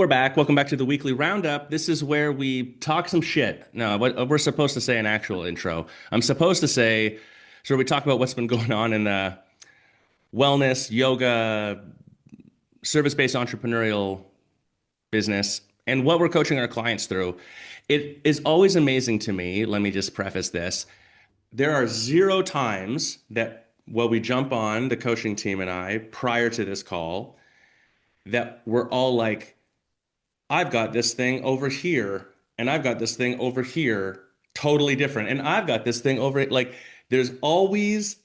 we're back. Welcome back to the Weekly Roundup. This is where we talk some shit. No, what we're supposed to say an actual intro. I'm supposed to say, so we talk about what's been going on in the wellness, yoga, service-based entrepreneurial business, and what we're coaching our clients through. It is always amazing to me. Let me just preface this. There are zero times that while we jump on the coaching team and I prior to this call that we're all like, I've got this thing over here, and I've got this thing over here, totally different. And I've got this thing over it. Like, there's always,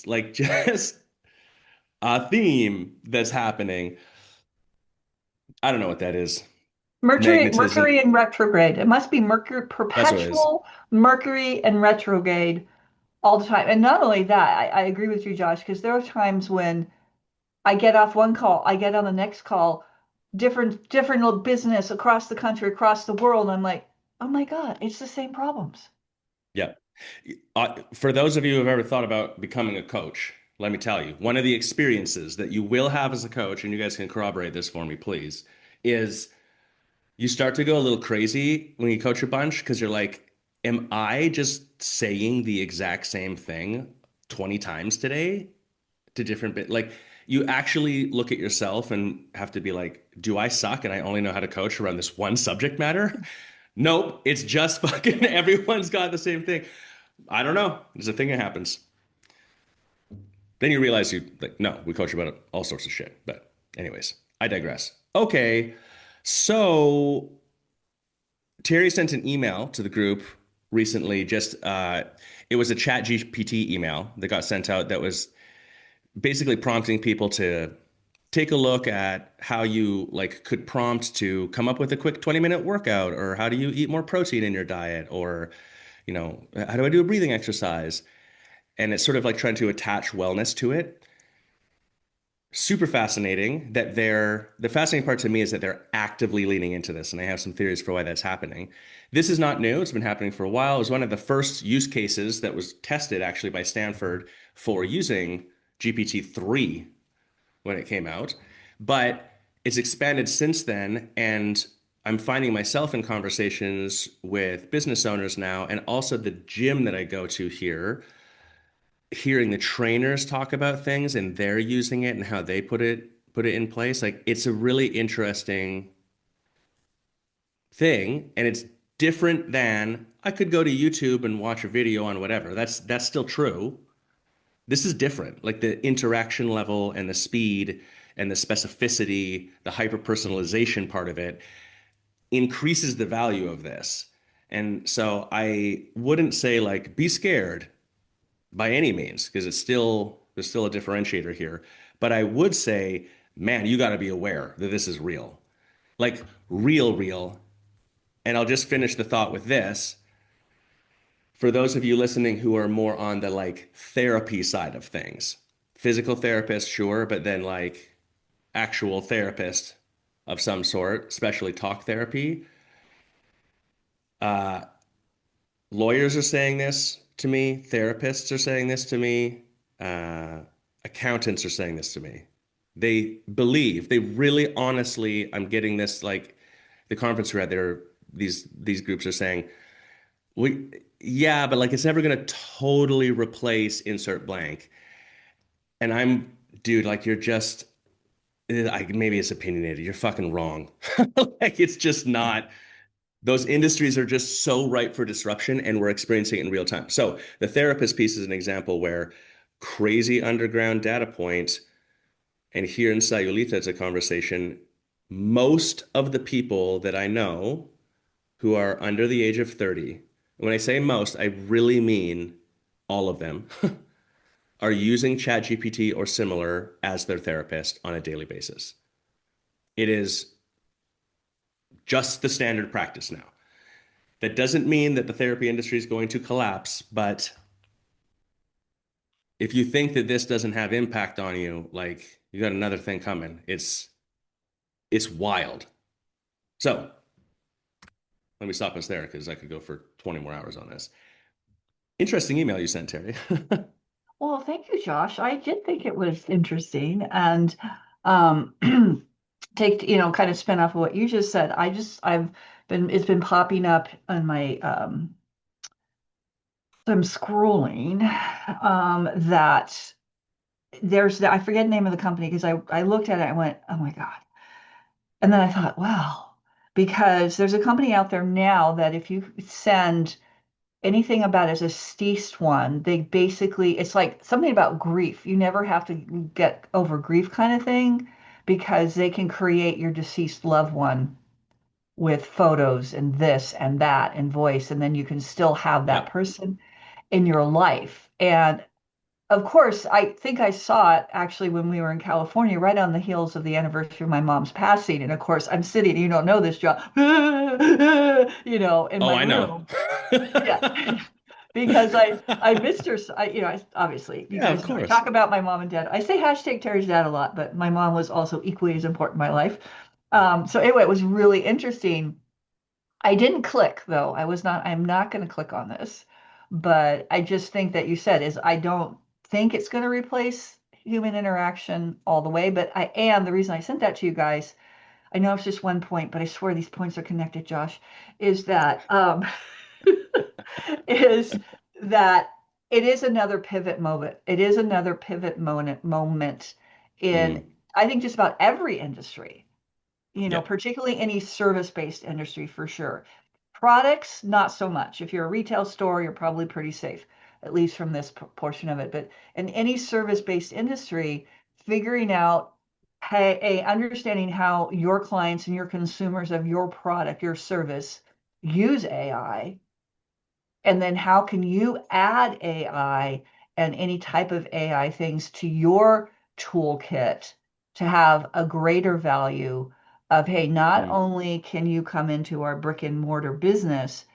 like, just a theme that's happening. I don't know what that is. Mercury Magnetism. in retrograde. It must be Mercury, That's what it is. perpetual Mercury in retrograde all the time. And not only that, I agree with you, Josh, because there are times when I get off one call, I get on the next call, different little business across the country, across the world. And I'm like, oh my God, it's the same problems. Yeah. For those of you who have ever thought about becoming a coach, let me tell you, one of the experiences that you will have as a coach, and you guys can corroborate this for me, please, is you start to go a little crazy when you coach a bunch because you're like, am I just saying the exact same thing 20 times today to different bit? Like, you actually look at yourself and have to be like, do I suck and I only know how to coach around this one subject matter? Nope, it's just fucking everyone's got the same thing. I don't know. It's a thing that happens. Then you realize you like, no, we coach about all sorts of shit. But anyways, I digress. Okay. So Terry sent an email to the group recently. It was a chat GPT email that got sent out that was basically prompting people to take a look at how you like could prompt to come up with a quick 20-minute workout, or how do you eat more protein in your diet, or how do I do a breathing exercise? And it's sort of like trying to attach wellness to it. Super fascinating that the fascinating part to me is that they're actively leaning into this, and I have some theories for why that's happening. This is not new. It's been happening for a while. It was one of the first use cases that was tested actually by Stanford for using GPT-3 when it came out. But it's expanded since then, and I'm finding myself in conversations with business owners now, and also the gym that I go to here, hearing the trainers talk about things and they're using it and how they put it in place. Like, it's a really interesting thing, and it's different than I could go to YouTube and watch a video on whatever. That's still true. This is different. Like, the interaction level and the speed and the specificity, the hyper personalization part of it increases the value of this. And so I wouldn't say like be scared by any means, because there's still a differentiator here. But I would say, man, you got to be aware that this is real, like real. And I'll just finish the thought with this. For those of you listening who are more on the like therapy side of things, physical therapist, sure, but then like actual therapist of some sort, especially talk therapy. Uh, Lawyers are saying this to me, therapists are saying this to me, uh, accountants are saying this to me. They really honestly, I'm getting this like the conference we're at there, these groups are saying, we yeah, but like it's never gonna totally replace insert blank. And dude, like you're just maybe it's opinionated. You're fucking wrong. Like it's just not. Those industries are just so ripe for disruption, and we're experiencing it in real time. So the therapist piece is an example where crazy underground data point, and here in Sayulita, it's a conversation. Most of the people that I know who are under the age of 30, when I say most, I really mean all of them, are using ChatGPT or similar as their therapist on a daily basis. It is just the standard practice now. That doesn't mean that the therapy industry is going to collapse, but if you think that this doesn't have impact on you, like you got another thing coming. It's wild. So let me stop us there because I could go for 20 more hours on this. Interesting email you sent, Terry. Well, thank you, Josh. I did think it was interesting. And um, take, kind of spin off of what you just said. It's been popping up on my, I'm scrolling, that I forget the name of the company because I looked at it and I went, oh my God. And then I thought, wow, because there's a company out there now that if you send anything about as a deceased one, they basically, it's like something about grief. You never have to get over grief kind of thing because they can create your deceased loved one with photos and this and that and voice, and then you can still have that Yep. person in your life. And of course, I think I saw it actually when we were in California, right on the heels of the anniversary of my mom's passing. And of course, I'm sitting, you don't know this, John, in Oh, my I know. room. Yeah. Because I missed her. Obviously, you Yeah, of guys know I course. talk about my mom and dad. I say hashtag Terry's dad a lot, but my mom was also equally as important in my life. So anyway, it was really interesting. I didn't click though. I'm not going to click on this, but I just think that you said is I don't think it's going to replace human interaction all the way, but the reason I sent that to you guys, I know it's just one point, but I swear these points are connected, Josh, is that, is that it is another pivot moment. It is another pivot moment in, Mm, I think, just about every industry, yeah. particularly any service-based industry for sure. Products, not so much. If you're a retail store, you're probably pretty safe, at least from this portion of it. But in any service-based industry, figuring out, hey, understanding how your clients and your consumers of your product, your service use AI, and then how can you add AI and any type of AI things to your toolkit to have a greater value of, hey, not Mm, only can you come into our brick and mortar business,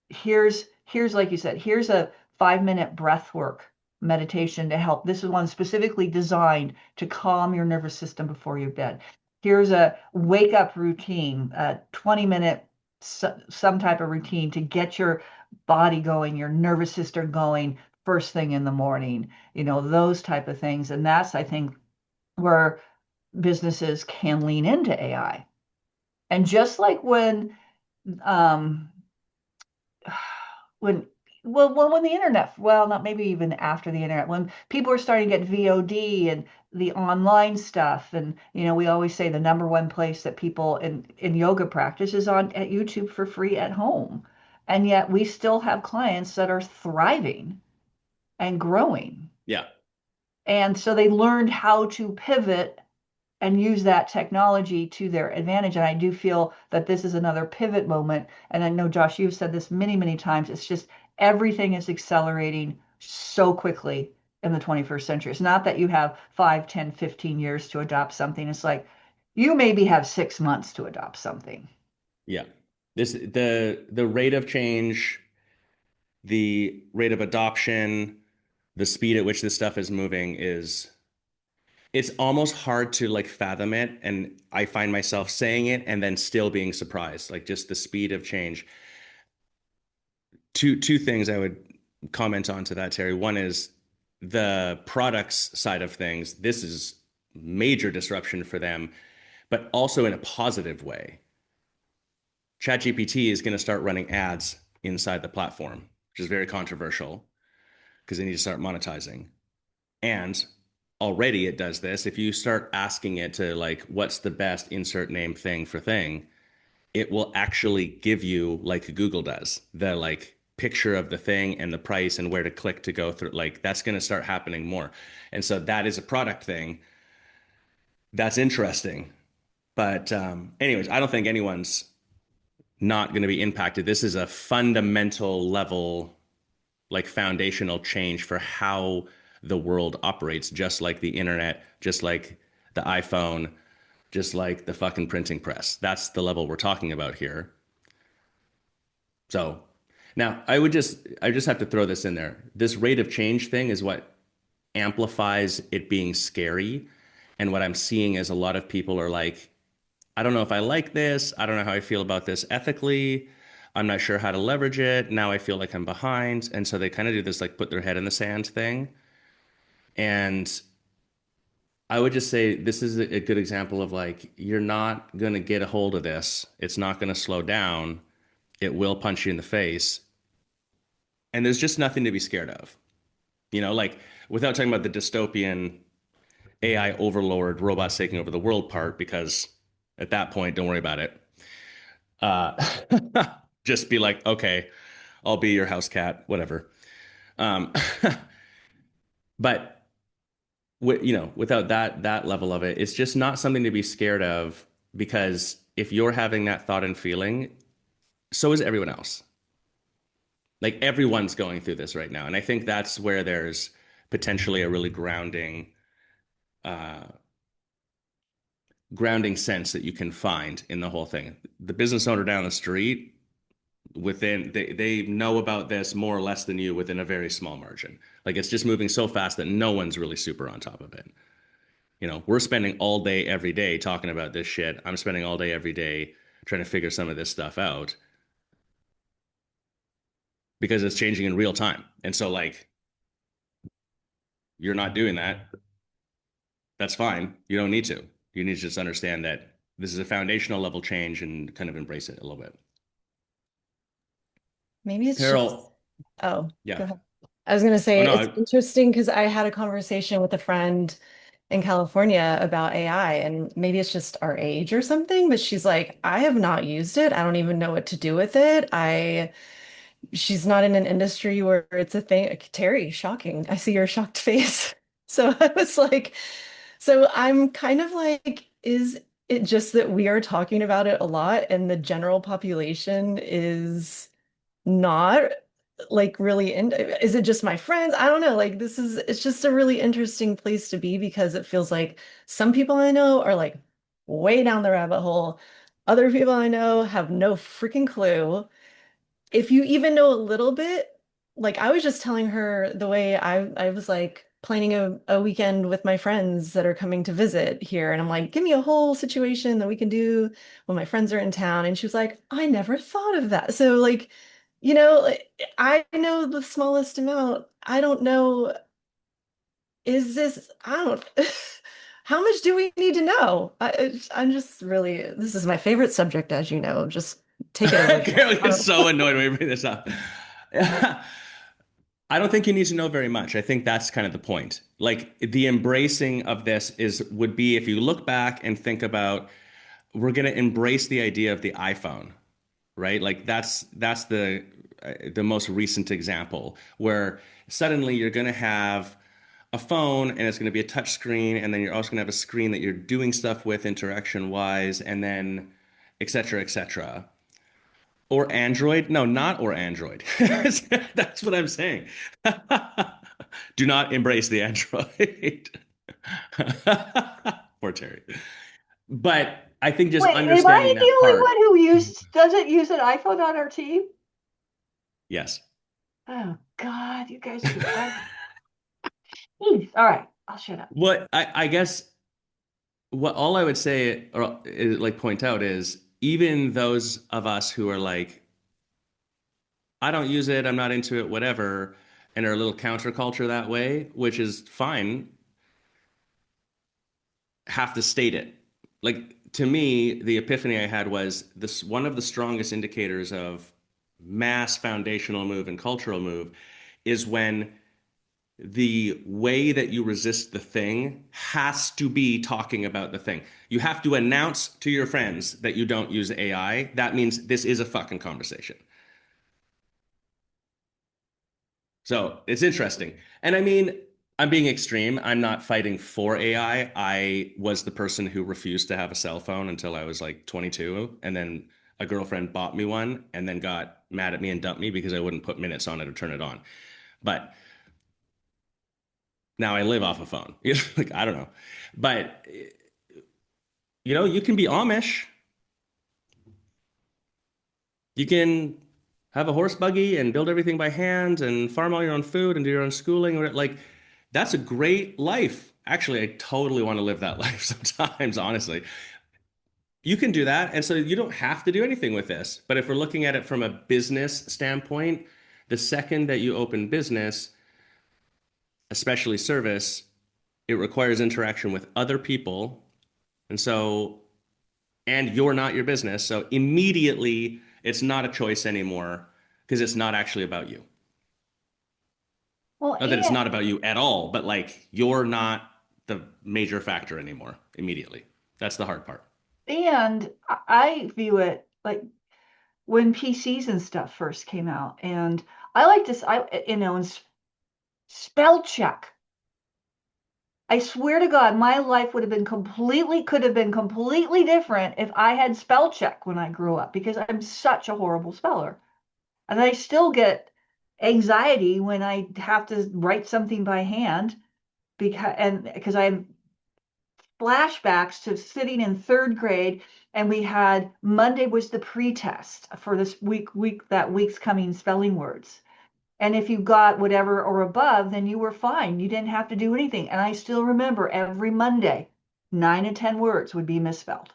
here's like you said, here's a 5-minute breath work meditation to help. This is one specifically designed to calm your nervous system before your bed. Here's a wake up routine, a 20-minute some type of routine to get your body going, your nervous system going first thing in the morning, those type of things. And that's, I think, where businesses can lean into AI. And just like um, when when the internet, well, not maybe even after the internet, when people are starting to get VOD and the online stuff, and we always say the number one place that people in yoga practice is on at YouTube for free at home, and yet we still have clients that are thriving and growing, yeah. and so they learned how to pivot and use that technology to their advantage. And I do feel that this is another pivot moment. And I know, Josh, you've said this many, many times. It's just everything is accelerating so quickly in the 21st century. It's not that you have 5, 10, 15 years to adopt something. It's like you maybe have 6 months to adopt something. Yeah. The rate of change, the rate of adoption, the speed at which this stuff is moving is it's almost hard to like fathom it. And I find myself saying it and then still being surprised, like just the speed of change. Two things I would comment on to that, Terry. One is the products side of things. This is major disruption for them, but also in a positive way. ChatGPT is going to start running ads inside the platform, which is very controversial because they need to start monetizing. And already it does this. If you start asking it to like, what's the best insert name thing for thing, it will actually give you like Google does the like picture of the thing and the price and where to click to go through. Like that's going to start happening more. And so that is a product thing. That's interesting. But anyways, I don't think anyone's not going to be impacted. This is a fundamental level, like foundational change for how the world operates, just like the internet, just like the iPhone, just like the fucking printing press. That's the level we're talking about here. So now I just have to throw this in there. This rate of change thing is what amplifies it being scary. And what I'm seeing is a lot of people are like, I don't know if I like this. I don't know how I feel about this ethically. I'm not sure how to leverage it. Now I feel like I'm behind. And so they kind of do this like put their head in the sand thing. And I would just say this is a good example of like, you're not going to get a hold of this. It's not going to slow down. It will punch you in the face. And there's just nothing to be scared of. Like without talking about the dystopian AI overlord, robots taking over the world part, because at that point, don't worry about it. Uh, just be like, okay, I'll be your house cat, whatever. Um, but without that level of it, it's just not something to be scared of because if you're having that thought and feeling, so is everyone else. Like everyone's going through this right now, and I think that's where there's potentially a really uh, grounding sense that you can find in the whole thing. The business owner down the street they know about this more or less than you within a very small margin. Like it's just moving so fast that no one's really super on top of it. We're spending all day every day talking about this shit. I'm spending all day every day trying to figure some of this stuff out because it's changing in real time. And so like you're not doing that. That's fine. You don't need to. You need to just understand that this is a foundational level change and kind of embrace it a little bit. Maybe it's just, Carol, oh, go yeah. ahead. I was going to Oh say no, it's interesting because I had a conversation with a friend in California about AI, and maybe it's just our age or something, but she's like, I have not used it. I don't even know what to do with it. She's not in an industry where it's a thing. Terry, shocking. I see your shocked face. So I was like, so I'm kind of like, is it just that we are talking about it a lot and the general population is not like really in, is it just my friends? I don't know. Like it's just a really interesting place to be because it feels like some people I know are like way down the rabbit hole. Other people I know have no freaking clue. If you even know a little bit, like I was just telling her the way I was like planning a weekend with my friends that are coming to visit here. And I'm like, give me a whole situation that we can do when my friends are in town. And she was like, I never thought of that. So like, like, I know the smallest amount. I don't know, is this, I don't, how much do we need to know? I'm just really, this is my favorite subject, as you know. Just take it away. Carol gets so annoyed when we bring this up. I don't think you need to know very much. I think that's kind of the point. Like the embracing of this would be if you look back and think about we're going to embrace the idea of the iPhone, right? Like that's the most recent example where suddenly you're going to have a phone and it's going to be a touch screen and then you're also going to have a screen that you're doing stuff with interaction wise and then et cetera, et cetera. Or Android? No, not or Android. That's what I'm saying. Do not embrace the Android. Poor Terry. But I think just Wait, am I understanding the that only part. one who doesn't use an iPhone on our team? Yes. Oh God, you guys are the best. Jeez. All right, I'll shut up. What I guess what all I would say or like point out is even those of us who are like, I don't use it, I'm not into it, whatever, and are a little counterculture that way, which is fine, have to state it. Like to me, the epiphany I had was this one of the strongest indicators of mass foundational move and cultural move is when the way that you resist the thing has to be talking about the thing. You have to announce to your friends that you don't use AI. That means this is a fucking conversation. So it's interesting. And I mean, I'm being extreme. I'm not fighting for AI. I was the person who refused to have a cell phone until I was like 22. And then a girlfriend bought me one and then got mad at me and dumped me because I wouldn't put minutes on it or turn it on. But now I live off a phone. Like, I don't know. But, you can be Amish. You can have a horse buggy and build everything by hand and farm all your own food and do your own schooling. Like, that's a great life. Actually, I totally want to live that life sometimes, honestly. You can do that. And so you don't have to do anything with this. But if we're looking at it from a business standpoint, the second that you open business, especially service, It requires interaction with other people. And so, and you're not your business. So immediately it's not a choice anymore because it's not actually about you. Well, Not that it's not about you at all, but like you're not the major factor anymore immediately. That's the hard part. and I view it like when PCs and stuff first came out, and I like this, and spell check. I swear to God, my life could have been completely different if I had spell check when I grew up because I'm such a horrible speller. And I still get anxiety when I have to write something by hand because I have flashbacks to sitting in third grade, and we had Monday was the pretest for this that week's coming spelling words. And if you got whatever or above, then you were fine. You didn't have to do anything. And I still remember every Monday, 9 to 10 words would be misspelled.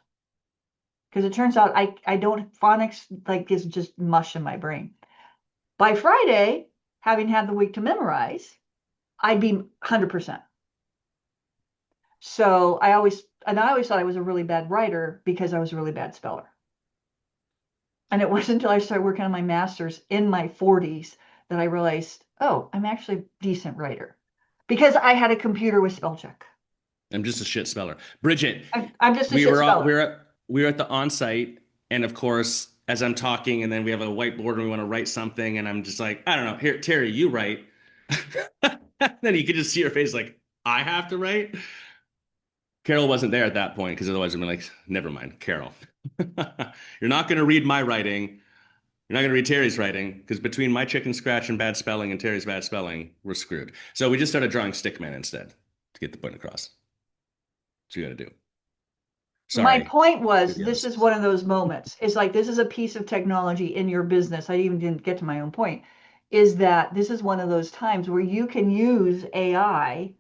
Because it turns out I don't, phonics like is just mush in my brain. By Friday, having had the week to memorize, I'd be 100%. So I always thought I was a really bad writer because I was a really bad speller. And it wasn't until I started working on my master's in my 40s that I realized, oh, I'm actually a decent writer because I had a computer with spell check. I'm just a shit speller. Bridget, I'm just a shit speller. we were at the on-site, and of course, as I'm talking, and then we have a whiteboard and we want to write something, and I'm just like, I don't know, here, Terry, you write. Then you could just see her face like, I have to write. Carol wasn't there at that point because otherwise I'd be like, never mind, Carol. You're not going to read my writing. You're not going to read Terry's writing because between my chicken scratch and bad spelling and Terry's bad spelling, we're screwed. So we just started drawing stickman instead to get the point across. What you got to do. My Sorry, point was, this studios. is one of those moments. It's like this is a piece of technology in your business. I even didn't get to my own point. Is that this is one of those times where you can use AI.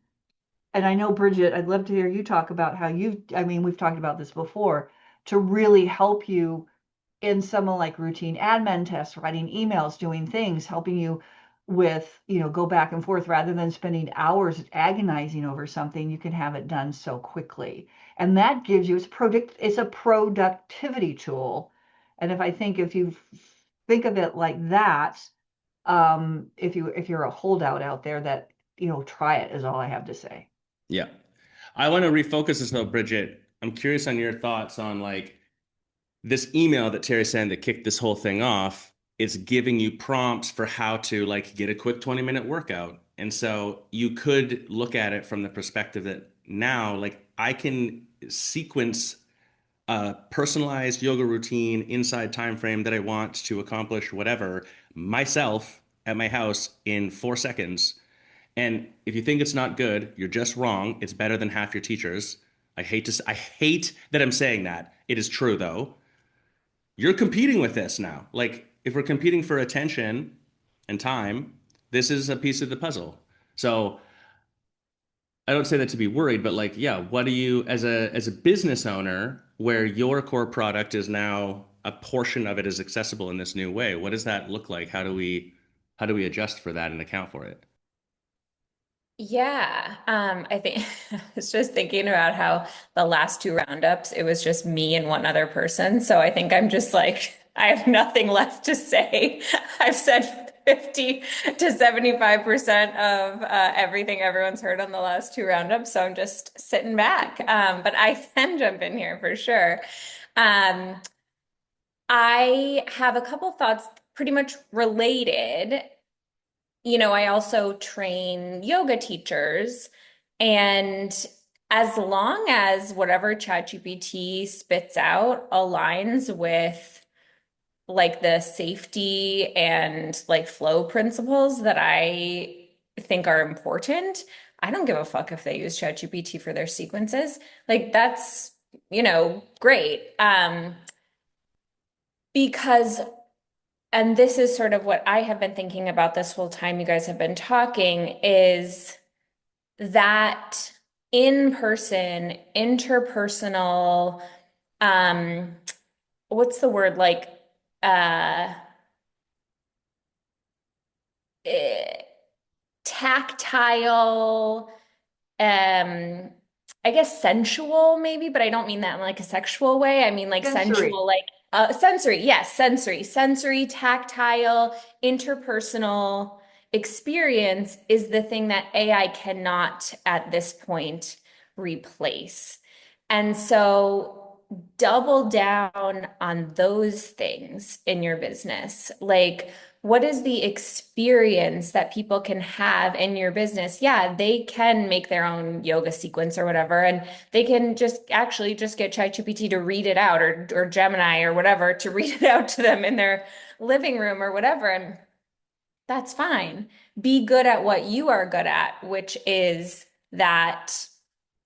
And I know, Bridget, I'd love to hear you talk about how I mean, we've talked about this before, to really help you in someone like routine admin tests, writing emails, doing things, helping you with, go back and forth rather than spending hours agonizing over something, you can have it done so quickly. And that gives you, it's a productivity tool. And if you think of it like that, if you're a holdout out there that, try it is all I have to say. Yeah. I want to refocus this though, Bridget. I'm curious on your thoughts on like this email that Terry sent that kicked this whole thing off. It's giving you prompts for how to like get a quick 20-minute workout. And so you could look at it from the perspective that now, like I can sequence a personalized yoga routine inside time frame that I want to accomplish whatever myself at my house in 4 seconds. And if you think it's not good, you're just wrong. It's better than half your teachers. I hate that I'm saying that. It is true though. You're competing with this now. Like if we're competing for attention and time, this is a piece of the puzzle. So I don't say that to be worried, but like, yeah, what do you as a business owner where your core product is now a portion of it is accessible in this new way? What does that look like? How do we adjust for that and account for it? Yeah, I think I was just thinking about how the last two roundups, it was just me and one other person. So I think I'm just like, I have nothing left to say. I've said 50 to 75% of everything everyone's heard on the last two roundups. So I'm just sitting back. But I can jump in here for sure. Um, I have a couple thoughts pretty much related. I also train yoga teachers, and as long as whatever ChatGPT spits out aligns with like the safety and like flow principles that I think are important, I don't give a fuck if they use ChatGPT for their sequences. Like that's, great. Because and this is sort of what I have been thinking about this whole time you guys have been talking is that in-person, interpersonal, um, what's the word like uh eh, tactile um I guess sensual maybe, but I don't mean that in like a sexual way. I mean like Sensory. sensual, like sensory. Yes, sensory, tactile, interpersonal experience is the thing that AI cannot at this point replace. And so double down on those things in your business. Like, what is the experience that people can have in your business? Yeah, they can make their own yoga sequence or whatever, and they can just actually just get ChatGPT to read it out, or Gemini or whatever to read it out to them in their living room or whatever. And that's fine. Be good at what you are good at, which is that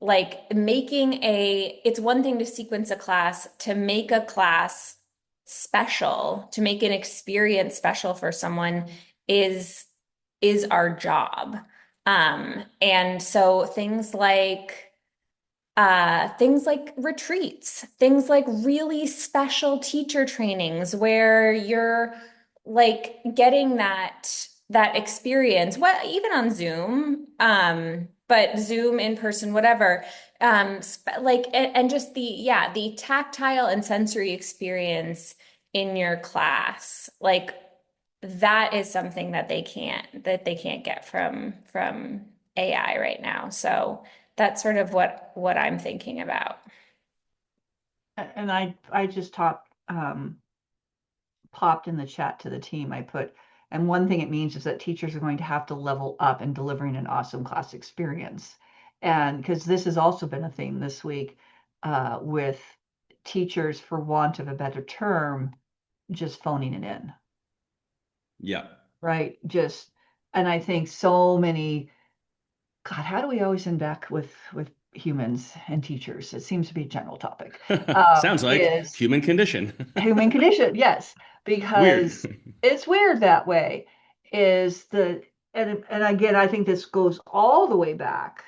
like it's one thing to sequence a class, to make a class special, to make an experience special for someone is is our job. And so things like retreats, things like really special teacher trainings where you're like getting that experience, what even on Zoom, but Zoom in person, whatever, like and just the tactile and sensory experience in your class, like that is something that they can't get from AI right now. So that's sort of what I'm thinking about. And I just popped in the chat to the team. I put, and one thing it means is that teachers are going to have to level up in delivering an awesome class experience. And because this has also been a theme this week with teachers, for want of a better term, just phoning it in, Yeah. right? Just, and I think so many, God, how do we always end back with humans and teachers? It seems to be a general topic. Sounds like Is human condition. human condition, yes, Weird. because it's weird that way. Is the and again, I think this goes all the way back.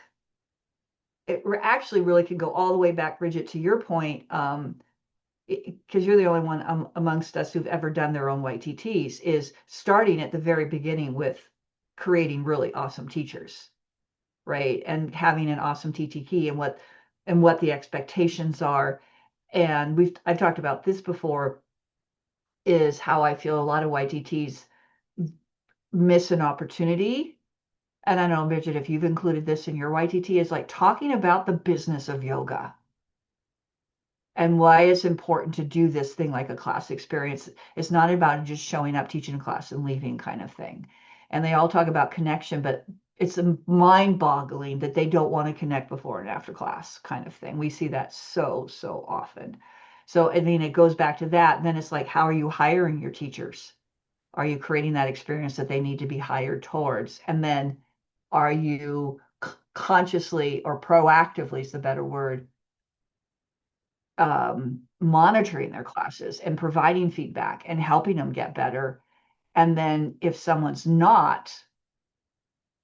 Actually really can go all the way back, Bridget, to your point, because you're the only one amongst us who've ever done their own YTTs, is starting at the very beginning with creating really awesome teachers, right? And having an awesome TTK and what the expectations are. And I've talked about this before, is how I feel a lot of YTTs miss an opportunity. And I don't know, Bridget, if you've included this in your YTT, is like talking about the business of yoga and why it's important to do this thing like a class experience. It's not about just showing up, teaching a class, and leaving kind of thing. And they all talk about connection, but it's mind-boggling that they don't want to connect before and after class kind of thing. We see that so often. So, I mean, it goes back to that. And then it's like, how are you hiring your teachers? Are you creating that experience that they need to be hired towards? And then are you consciously or proactively is the better word, monitoring their classes and providing feedback and helping them get better? And then if someone's not,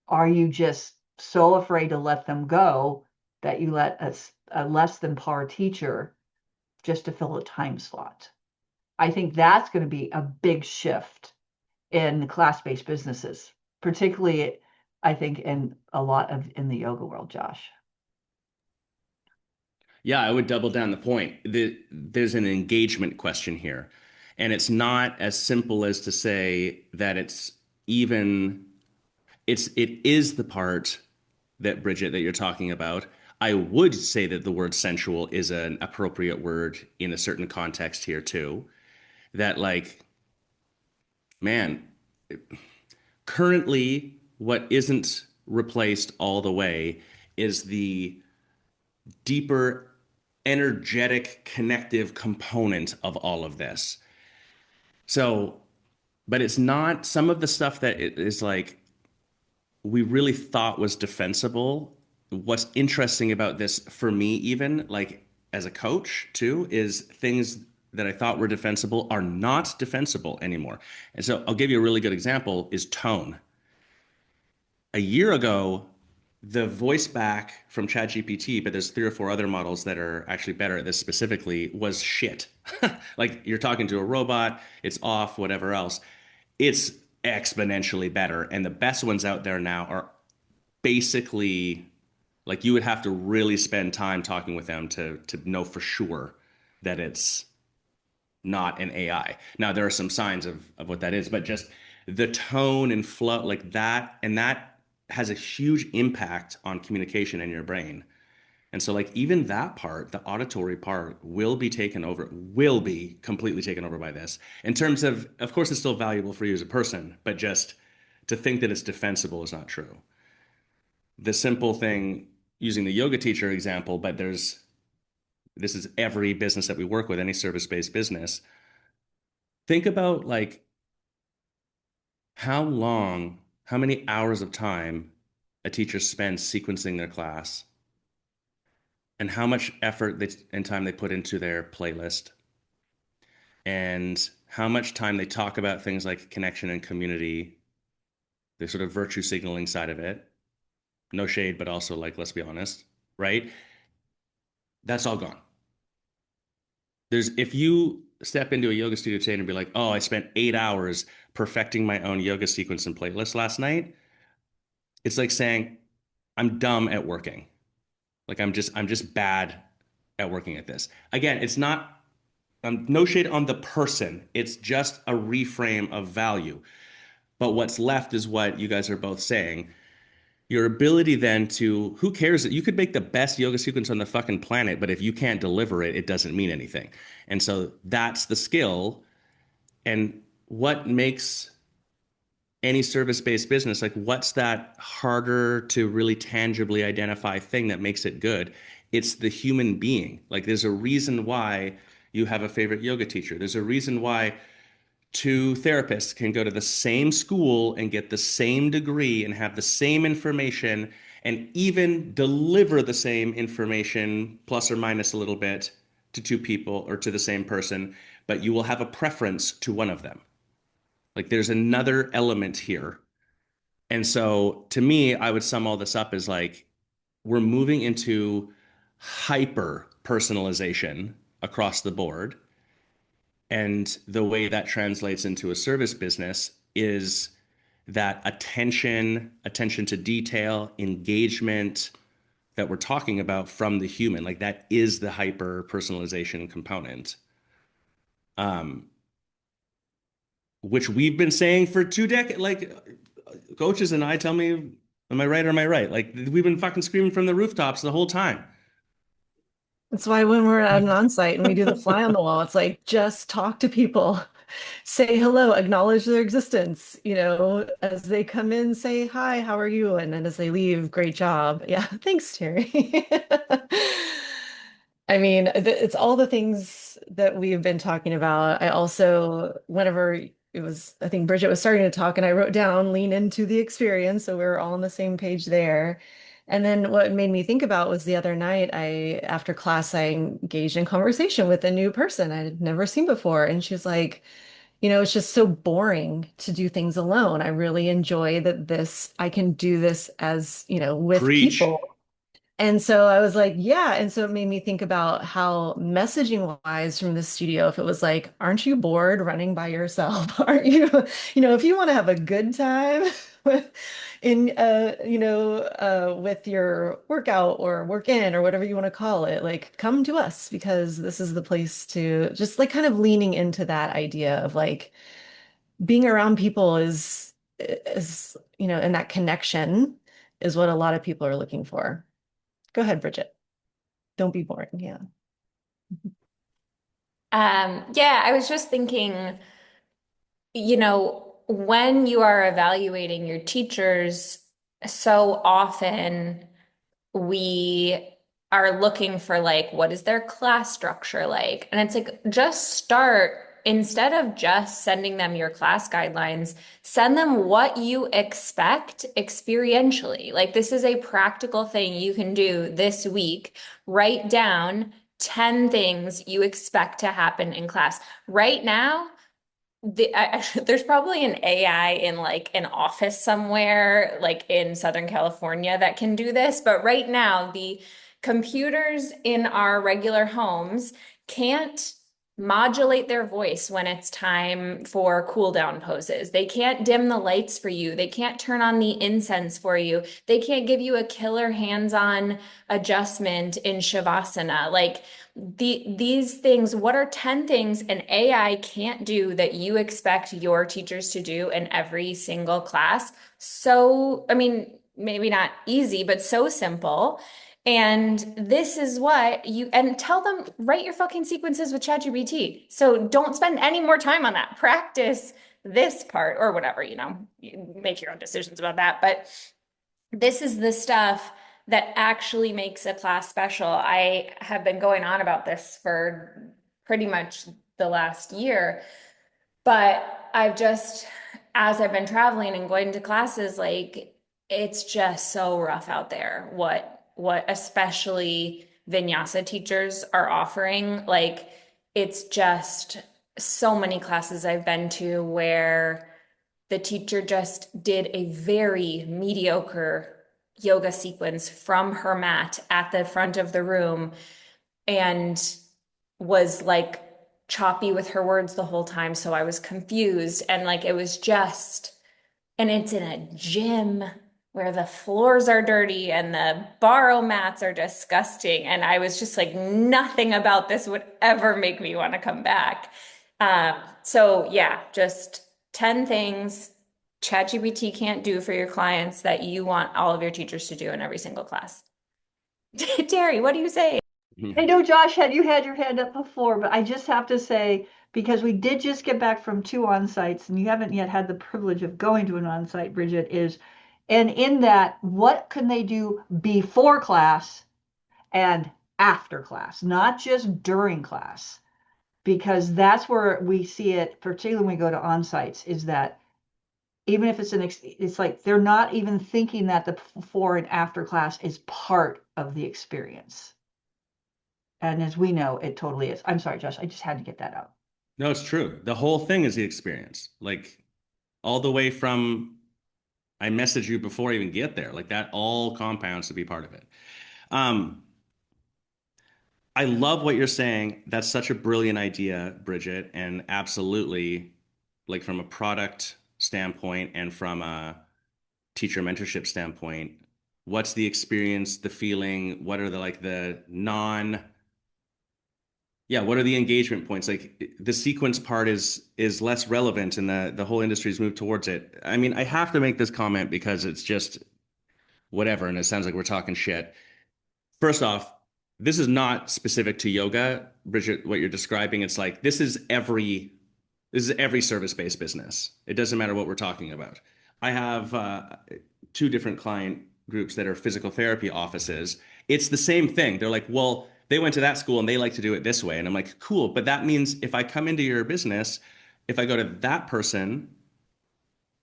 are you just so afraid to let them go that you let a less than par teacher just to fill a time slot? I think that's going to be a big shift in class-based businesses, particularly, I think, in a lot of in the yoga world, Josh. Yeah, I would double down the point. There's an engagement question here. And it's not as simple as to say that even it is the part that Bridget that you're talking about. I would say that the word sensual is an appropriate word in a certain context here too. That like, man, currently what isn't replaced all the way is the deeper energetic connective component of all of this. So, but it's not some of the stuff that it is like we really thought was defensible. What's interesting about this for me, even like as a coach too, is things that I thought were defensible are not defensible anymore. And so I'll give you a really good example is tone. A year ago, the voice back from ChatGPT, but there's three or four other models that are actually better at this specifically, was shit. Like you're talking to a robot, it's off, whatever else. It's exponentially better. And the best ones out there now are basically Like you would have to really spend time talking with them to know for sure that it's not an AI. Now there are some signs of what that is, but just the tone and flow like that, and that has a huge impact on communication in your brain. And so like even that part, the auditory part will be taken over, will be completely taken over by this. In terms of course it's still valuable for you as a person, but just to think that it's defensible is not true. The simple thing using the yoga teacher example, but this is every business that we work with, any service-based business. Think about like how long, how many hours of time a teacher spends sequencing their class and how much effort and time they put into their playlist and how much time they talk about things like connection and community, the sort of virtue signaling side of it. No shade, but also like, let's be honest, right? That's all gone. If you step into a yoga studio today and be like, oh, I spent 8 hours perfecting my own yoga sequence and playlist last night, it's like saying, I'm dumb at working. Like I'm just bad at working at this. Again, it's not no shade on the person. It's just a reframe of value. But what's left is what you guys are both saying. Your ability then to, who cares that you could make the best yoga sequence on the fucking planet, but if you can't deliver it, it doesn't mean anything. And so that's the skill. And what makes any service-based business, like what's that harder to really tangibly identify thing that makes it good? It's the human being. Like there's a reason why you have a favorite yoga teacher. There's a reason why two therapists can go to the same school and get the same degree and have the same information and even deliver the same information plus or minus a little bit to two people or to the same person, but you will have a preference to one of them. Like there's another element here. And so to me, I would sum all this up as like we're moving into hyper personalization across the board. And the way that translates into a service business is that attention to detail, engagement that we're talking about from the human. Like that is the hyper personalization component. Um, which we've been saying for 2 decades. Like coaches and I tell me, am I right or am I right? Like we've been fucking screaming from the rooftops the whole time. That's why when we're at an on-site and we do the fly on the wall, it's like just talk to people, say hello, acknowledge their existence. As they come in, say hi, how are you? And then as they leave, great job. Yeah, thanks, Terry. I mean, it's all the things that we've been talking about. I also, whenever it was, I think Bridget was starting to talk, and I wrote down lean into the experience. So we were all on the same page there. And then what made me think about was the other night, after class, I engaged in conversation with a new person I had never seen before. And she was like, it's just so boring to do things alone. I really enjoy that I can do this as, with Preach. people. And so I was like, yeah. And so it made me think about how messaging wise from the studio, if it was like, aren't you bored running by yourself? Aren't you, if you want to have a good time with with your workout or work in or whatever you want to call it, like come to us because this is the place to just like kind of leaning into that idea of like being around people is, and that connection is what a lot of people are looking for. Go ahead, Bridget. Don't be boring. Yeah. Yeah, I was just thinking, when you are evaluating your teachers, so often we are looking for like, what is their class structure like? And it's like, just start, instead of just sending them your class guidelines, send them what you expect experientially. Like, this is a practical thing you can do this week. Write down 10 things you expect to happen in class. Right now, there's probably an AI in like an office somewhere, like in Southern California, that can do this. But right now, the computers in our regular homes can't modulate their voice when it's time for cool down poses. They can't dim the lights for you. They can't turn on the incense for you. They can't give you a killer hands-on adjustment in Shavasana. Like these things, what are 10 things an AI can't do that you expect your teachers to do in every single class? So, I mean, maybe not easy, but so simple. And this is what you, and tell them, write your fucking sequences with ChatGPT. So don't spend any more time on that. Practice this part or whatever, you make your own decisions about that. But this is the stuff that actually makes a class special. I have been going on about this for pretty much the last year, but as I've been traveling and going to classes, like it's just so rough out there. What especially vinyasa teachers are offering, like it's just so many classes I've been to where the teacher just did a very mediocre yoga sequence from her mat at the front of the room and was like choppy with her words the whole time. So I was confused. And like it was just, and it's in a gym where the floors are dirty and the borrow mats are disgusting. And I was just like, nothing about this would ever make me want to come back. So yeah, just 10 things ChatGPT can't do for your clients that you want all of your teachers to do in every single class. Terry, what do you say? I know Josh you had your hand up before, but I just have to say, because we did just get back from 2 on-sites and you haven't yet had the privilege of going to an on-site, Bridget, and in that, what can they do before class and after class, not just during class? Because that's where we see it, particularly when we go to on-sites, is that even if it's like they're not even thinking that the before and after class is part of the experience. And as we know, it totally is. I'm sorry, Josh, I just had to get that out. No, it's true. The whole thing is the experience. Like all the way from I message you before I even get there. Like that all compounds to be part of it. Um, I love what you're saying. That's such a brilliant idea, Bridget, and absolutely like from a product standpoint and from a teacher mentorship standpoint, what's the experience, the feeling, what are the non yeah, what are the engagement points? Like the sequence part is less relevant and the whole industry's moved towards it. I mean, I have to make this comment because it's just whatever, and it sounds like we're talking shit. First off, this is not specific to yoga, Bridget, what you're describing. It's like this is every service-based business. It doesn't matter what we're talking about. I have 2 different client groups that are physical therapy offices. It's the same thing. They're like, well, they went to that school and they like to do it this way. And I'm like, cool. But that means if I come into your business, if I go to that person,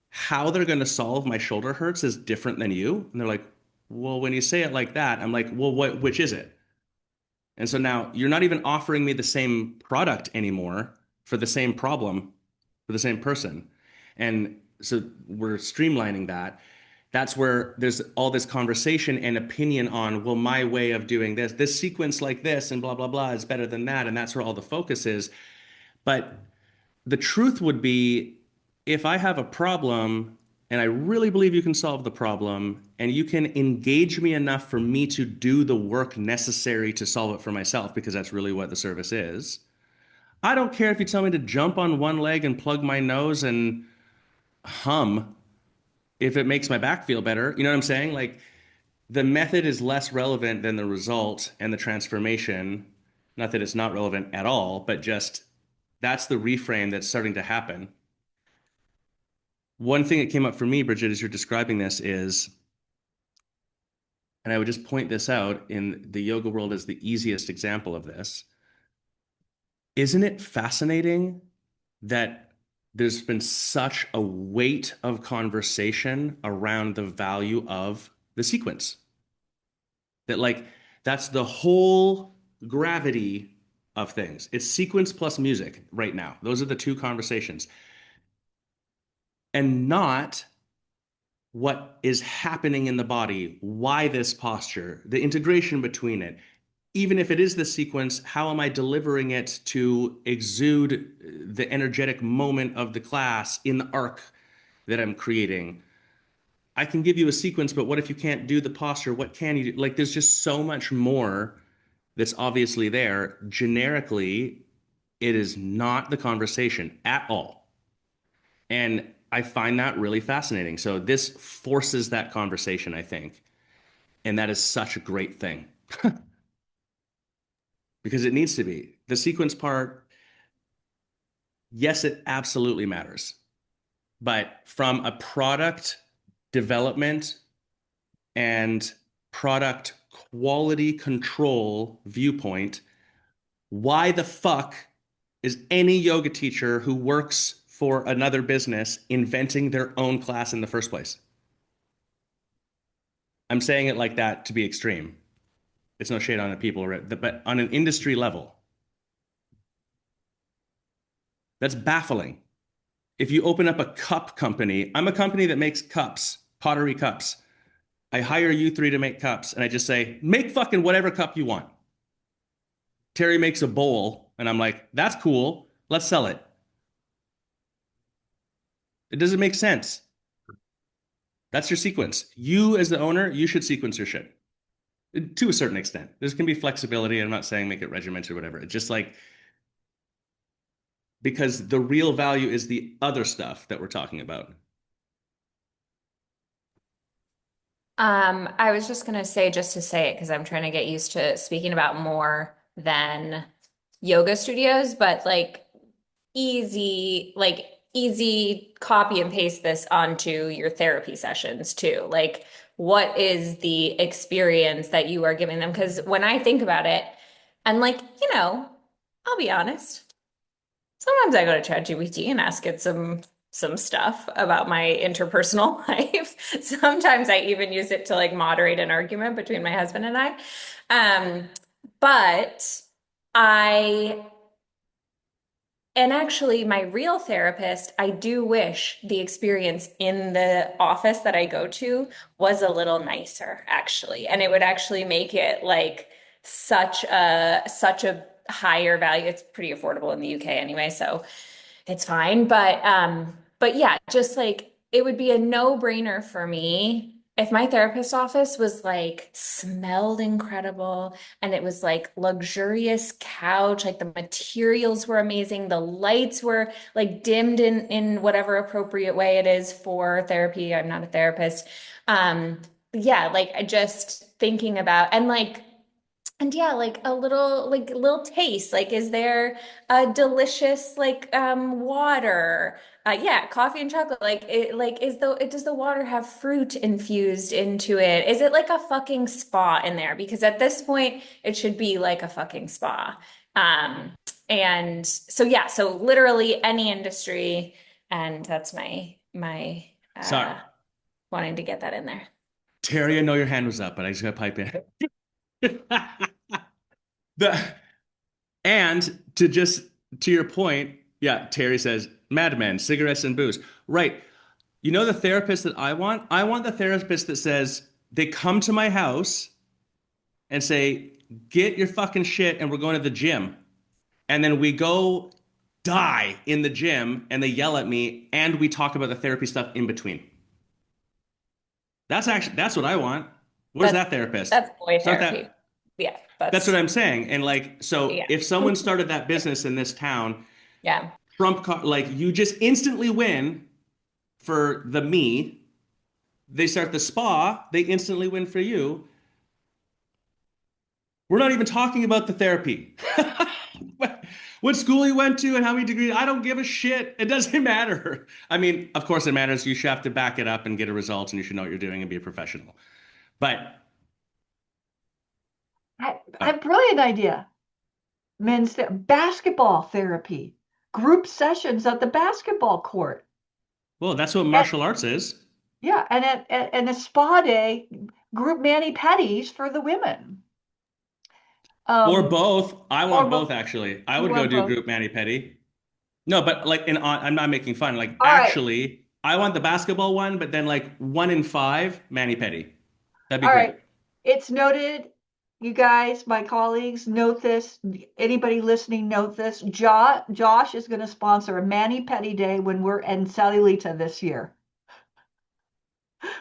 how they're going to solve my shoulder hurts is different than you. And they're like, well, when you say it like that, I'm like, well, which is it? And so now you're not even offering me the same product anymore for the same problem for the same person. And so we're streamlining that. That's where there's all this conversation and opinion on, well, my way of doing this sequence like this and blah, blah, blah is better than that. And that's where all the focus is. But the truth would be if I have a problem and I really believe you can solve the problem and you can engage me enough for me to do the work necessary to solve it for myself, because that's really what the service is. I don't care if you tell me to jump on one leg and plug my nose and hum if it makes my back feel better. You know what I'm saying? Like the method is less relevant than the result and the transformation. Not that it's not relevant at all, but just that's the reframe that's starting to happen. One thing that came up for me, Bridget, as you're describing this is, and I would just point this out in the yoga world as the easiest example of this. Isn't it fascinating that there's been such a weight of conversation around the value of the sequence? That like that's the whole gravity of things. It's sequence plus music right now. Those are the 2 conversations. And not what is happening in the body, why this posture, the integration between it. even if it is the sequence, how am I delivering it to exude the energetic moment of the class in the arc that I'm creating? I can give you a sequence, but what if you can't do the posture? What can you do? Like, there's just so much more that's obviously there. Generically, it is not the conversation at all. And I find that really fascinating. So this forces that conversation, I think. And that is such a great thing because it needs to be. The sequence part, yes, it absolutely matters. But from a product development and product quality control viewpoint, why the fuck is any yoga teacher who works for another business inventing their own class in the first place? I'm saying it like that to be extreme. It's no shade on the people, but on an industry level, that's baffling. If you open up a cup company, I'm a company that makes cups, pottery cups. I hire you three to make cups, and I just say, make fucking whatever cup you want. Terry makes a bowl, and I'm like, that's cool. Let's sell it. It doesn't make sense. That's your sequence. You, as the owner, you should sequence your shit to a certain extent. There's can be flexibility. I'm not saying make it regimented or whatever. It's just like, because the real value is the other stuff that we're talking about. I was just gonna say, just to say it, because I'm trying to get used to speaking about more than yoga studios, but easy copy and paste this onto your therapy sessions too. Like, what is the experience that you are giving them? Because when I think about it, and I'll be honest. Sometimes I go to ChatGPT and ask it some stuff about my interpersonal life. Sometimes I even use it to like moderate an argument between my husband and I. But I and actually, my real therapist, I do wish the experience in the office that I go to was a little nicer, actually. And it would actually make it like such a higher value. It's pretty affordable in the UK anyway, so it's fine. But yeah, just like it would be a no-brainer for me if my therapist office was like smelled incredible and it was like luxurious couch, like the materials were amazing, the lights were like dimmed in whatever appropriate way it is for therapy. I'm not a therapist. Yeah, like I just thinking about and yeah, like a little taste. Like, is there a delicious water? Yeah, coffee and chocolate. Does the water have fruit infused into it? Is it like a fucking spa in there? Because at this point, it should be like a fucking spa. And so yeah, so literally any industry, and that's my Sorry, wanting to get that in there. Terry, I know your hand was up, but I just got to pipe in. the and to your point, yeah, Terry says Mad Men, cigarettes and booze. Right. You know the therapist that I want? I want the therapist that says they come to my house and say, "Get your fucking shit and we're going to the gym." And then we go die in the gym and they yell at me and we talk about the therapy stuff in between. That's what I want. Where's That's that therapist? that's boy Start therapy. that. Yeah, That's what I'm saying. And like, so yeah. if someone started that business in this town, Yeah. like you just instantly win for the me. They start the spa, they instantly win for you. We're not even talking about the therapy. What school you went to and how many degrees, I don't give a shit. It doesn't matter. I mean, of course it matters. You should have to back it up and get a result and you should know what you're doing and be a professional. But I have a brilliant idea. Basketball therapy, group sessions at the basketball court. well, that's what And, martial arts is. yeah, and a spa day, group mani-pedis for the women. Or Um, both. I or want both both. actually. I You would go want do both? group mani-pedi. No, but like I'm not making fun. Like All right, actually, I want the basketball one, but then like 1 in 5 mani-pedi. That'd be all great. right. It's noted. you guys, my colleagues, note this. Anybody listening, note this. Josh is going to sponsor a Mani Petty Day when we're in Salilita this year.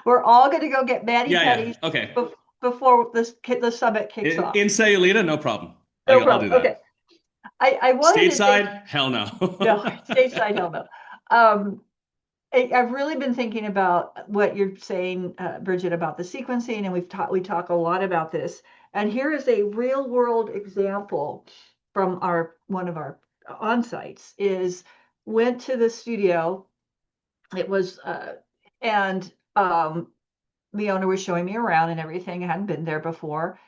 We're all going to go get Mani Yeah, yeah. Petties Okay. before the summit kicks In, off. in Sayulita, no problem. No I'll do problem. that. Okay. I wanted to say, Stateside? Hell no. no, stateside, hell no. Um, I've really been thinking about what you're saying, Bridget, about the sequencing, and we talk a lot about this. And here is a real world example from one of our on-sites is went to the studio. It was and the owner was showing me around and everything. I hadn't been there before.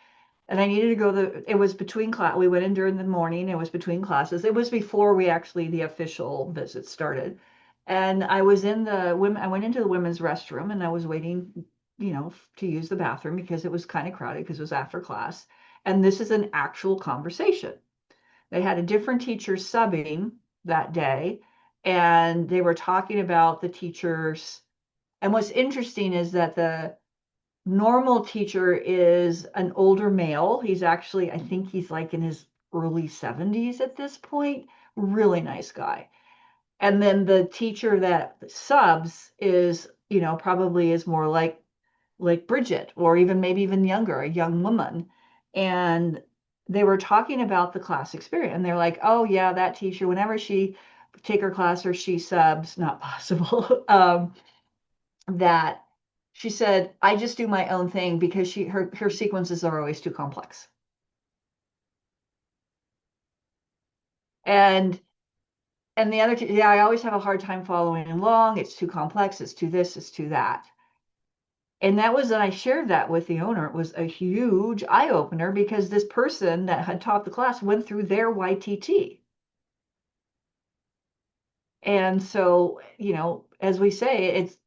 And I needed to go it was between class. We went in during the morning. It was between classes. It was before the official visit started. And I went into the women's restroom and I was waiting, to use the bathroom because it was kind of crowded because it was after class. And this is an actual conversation. They had a different teacher subbing that day, and they were talking about the teachers. And what's interesting is that the normal teacher is an older male. He's actually, I think he's like in his early 70s at this point. Really nice guy. And then the teacher that subs is, probably is more like Bridget, or even maybe even younger, a young woman. And they were talking about the class experience. And they're like, oh yeah, that teacher, whenever she take her class or she subs, not possible. That she said, I just do my own thing because her sequences are always too complex. And the other, yeah, I always have a hard time following along. It's too complex. It's too this. It's too that. And I shared that with the owner. It was a huge eye opener because this person that had taught the class went through their YTT. And so, as we say, it's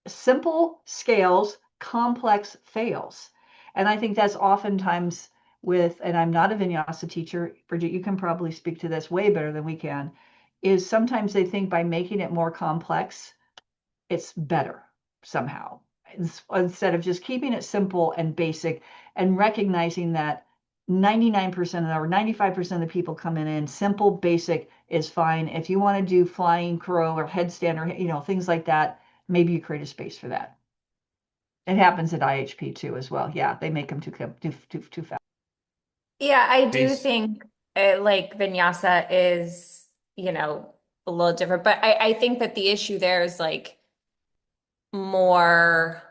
simple scales, complex fails. And I think that's oftentimes and I'm not a vinyasa teacher, Bridget, you can probably speak to this way better than we can, is sometimes they think by making it more complex, it's better somehow. Instead of just keeping it simple and basic and recognizing that 99% or 95% of the people coming in, simple, basic is fine. If you want to do flying crow or headstand or, things like that, maybe you create a space for that. It happens at IHP too as well. Yeah, they make them too fast. Yeah, I do Peace. think like vinyasa is, a little different, but I think that the issue there is like more,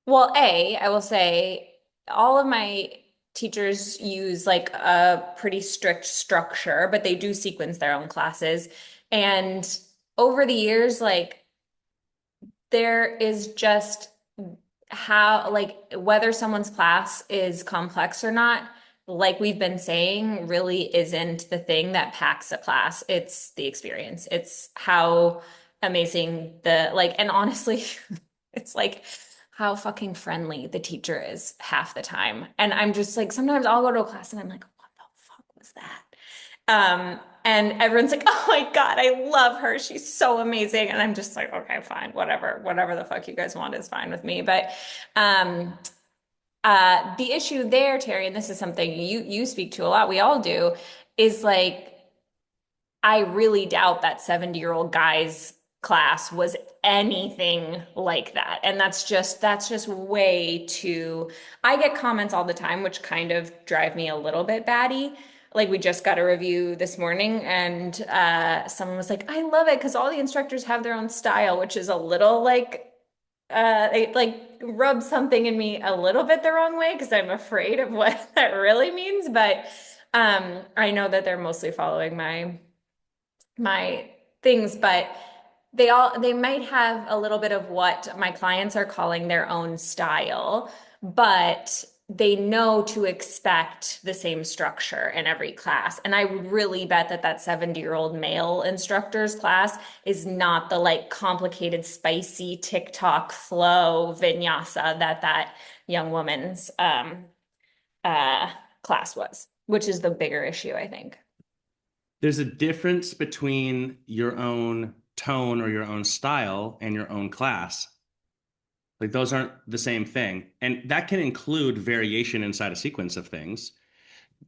well, I will say all of my teachers use like a pretty strict structure, but they do sequence their own classes. And over the years, like there is just how, like, whether someone's class is complex or not, like we've been saying, really isn't the thing that packs a class. It's the experience. It's how amazing and honestly, it's like how fucking friendly the teacher is half the time. And I'm just like, sometimes I'll go to a class and I'm like, what the fuck was that? And everyone's like, oh my God, I love her. She's so amazing. And I'm just like, okay, fine, whatever the fuck you guys want is fine with me. But um, the issue there, Terry, and this is something you speak to a lot, we all do, is like I really doubt that 70-year-old guy's class was anything like that. And that's just way too, I get comments all the time, which kind of drive me a little bit batty. Like we just got a review this morning and someone was like, I love it because all the instructors have their own style, which is a little like it like rubs something in me a little bit the wrong way because I'm afraid of what that really means. But I know that they're mostly following my things, but they might have a little bit of what my clients are calling their own style, but they know to expect the same structure in every class. And I would really bet that 70-year-old male instructor's class is not the like complicated, spicy TikTok flow vinyasa that young woman's class was, which is the bigger issue, I think. There's a difference between your own tone or your own style and your own class. Like those aren't the same thing. And that can include variation inside a sequence of things.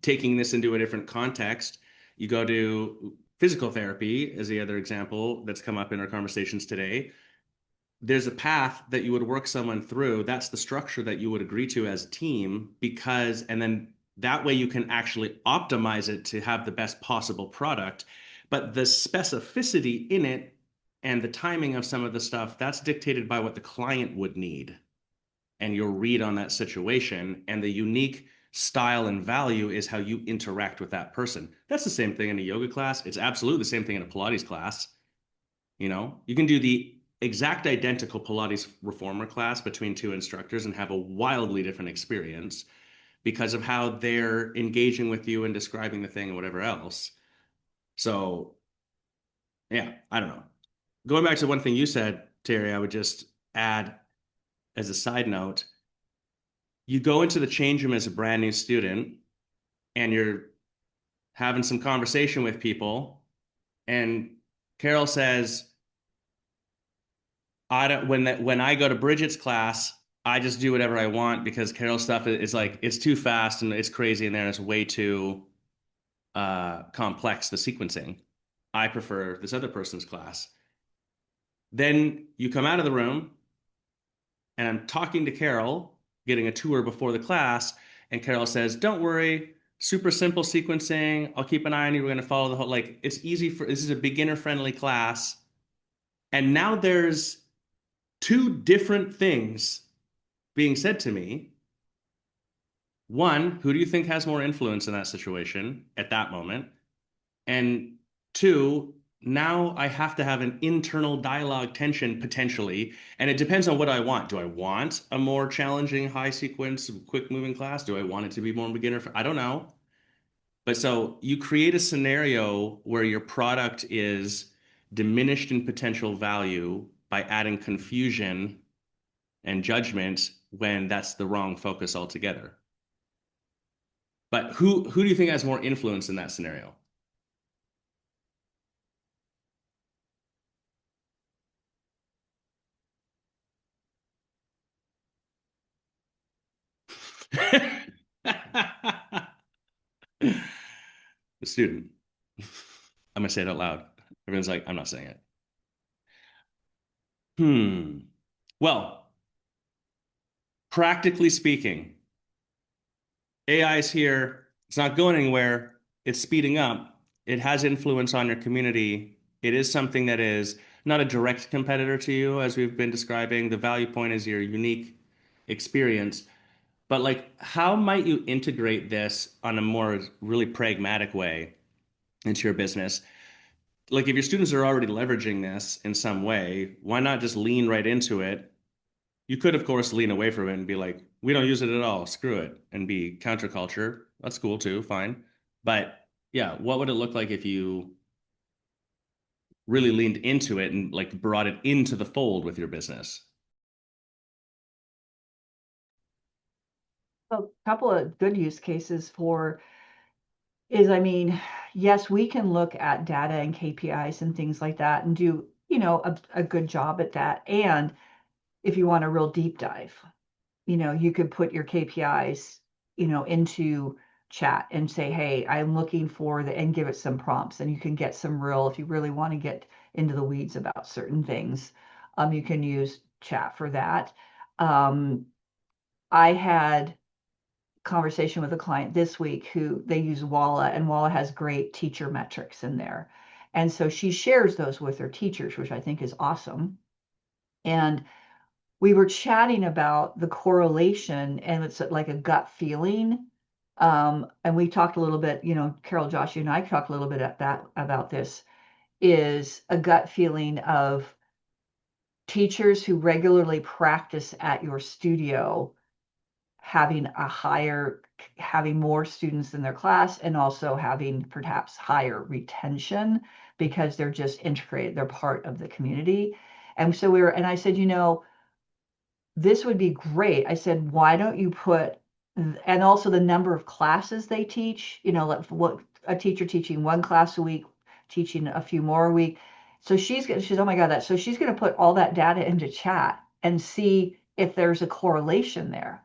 Taking this into a different context, you go to physical therapy as the other example that's come up in our conversations today. There's a path that you would work someone through. That's the structure that you would agree to as a team because, and then that way you can actually optimize it to have the best possible product. But the specificity in it and the timing of some of the stuff, that's dictated by what the client would need and your read on that situation. And the unique style and value is how you interact with that person. That's the same thing in a yoga class. It's absolutely the same thing in a Pilates class. You know, you can do the exact identical Pilates reformer class between two instructors and have a wildly different experience because of how they're engaging with you and describing the thing and whatever else. So, yeah, I don't know. Going back to one thing you said, Terry, I would just add as a side note, you go into the change room as a brand new student and you're having some conversation with people, and Carol says, I don't when I go to Bridget's class, I just do whatever I want because Carol's stuff is like it's too fast and it's crazy in there and it's way too complex, the sequencing. I prefer this other person's class. Then you come out of the room and I'm talking to Carol, getting a tour before the class, and Carol says, "Don't worry, super simple sequencing. I'll keep an eye on you. We're going to follow the whole like it's easy for this is a beginner friendly class." And now there's two different things being said to me. One, who do you think has more influence in that situation at that moment? And two, now I have to have an internal dialogue tension potentially. And it depends on what I want. Do I want a more challenging, high sequence, quick moving class? Do I want it to be more beginner? I don't know. But so you create a scenario where your product is diminished in potential value by adding confusion and judgment when that's the wrong focus altogether. But who do you think has more influence in that scenario? The student. I'm gonna say it out loud. Everyone's like, I'm not saying it. Well, practically speaking, AI is here. It's not going anywhere. It's speeding up. It has influence on your community. It is something that is not a direct competitor to you, as we've been describing. The value point is your unique experience. But like, how might you integrate this on a more really pragmatic way into your business? Like, if your students are already leveraging this in some way, why not just lean right into it? You could, of course, lean away from it and be like, we don't use it at all, screw it, and be counterculture. That's cool too, fine. But yeah, what would it look like if you really leaned into it and like brought it into the fold with your business? A couple of good use cases for is, I mean, yes, we can look at data and KPIs and things like that and do, a good job at that. And if you want a real deep dive, you could put your KPIs, into chat and say, hey, I'm looking for and give it some prompts, and you can get some real, if you really want to get into the weeds about certain things, you can use chat for that. I had conversation with a client this week who they use Walla, and Walla has great teacher metrics in there. And so she shares those with her teachers, which I think is awesome. And we were chatting about the correlation, and it's like a gut feeling. And we talked a little bit, Carol, Josh, you and I talked a little bit about this, is a gut feeling of teachers who regularly practice at your studio having more students in their class, and also having perhaps higher retention because they're just integrated, they're part of the community. And so and I said, this would be great. I said, why don't you put, and also the number of classes they teach, like what a teacher teaching one class a week, teaching a few more a week. So she's, oh my God, so she's going to put all that data into chat and see if there's a correlation there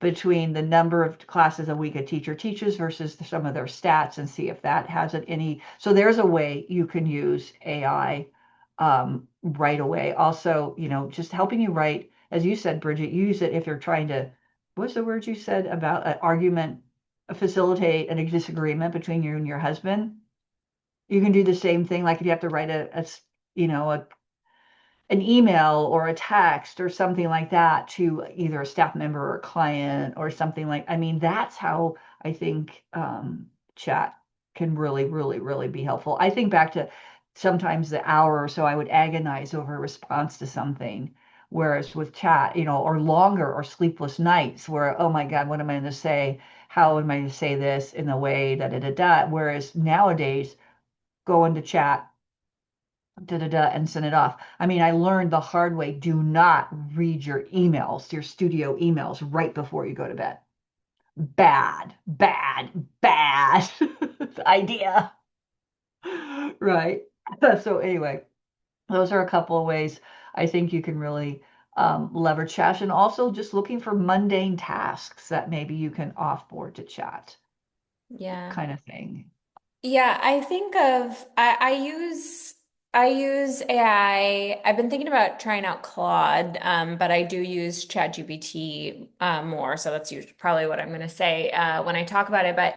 between the number of classes a week a teacher teaches versus some of their stats and see if that has any. So there's a way you can use AI right away. Also, just helping you write, as you said, Bridget, use it if you're trying to, what's the word you said about an argument, facilitate a disagreement between you and your husband? You can do the same thing, like if you have to write an email or a text or something like that to either a staff member or a client or something like, I mean, that's how I think chat can really, really, really be helpful. I think back to sometimes the hour or so I would agonize over a response to something. Whereas with chat, or longer or sleepless nights where, oh my God, what am I going to say? How am I going to say this in a way da da da da? Whereas nowadays, go into chat, da da da, and send it off. I mean, I learned the hard way. Do not read your emails, your studio emails, right before you go to bed. Bad, bad, bad idea. Right. So anyway, those are a couple of ways I think you can really leverage chat, and also just looking for mundane tasks that maybe you can offboard to chat Yeah. kind of thing. Yeah, I think of I use AI. I've been thinking about trying out Claude, but I do use ChatGPT more, so that's usually probably what I'm going to say when I talk about it. But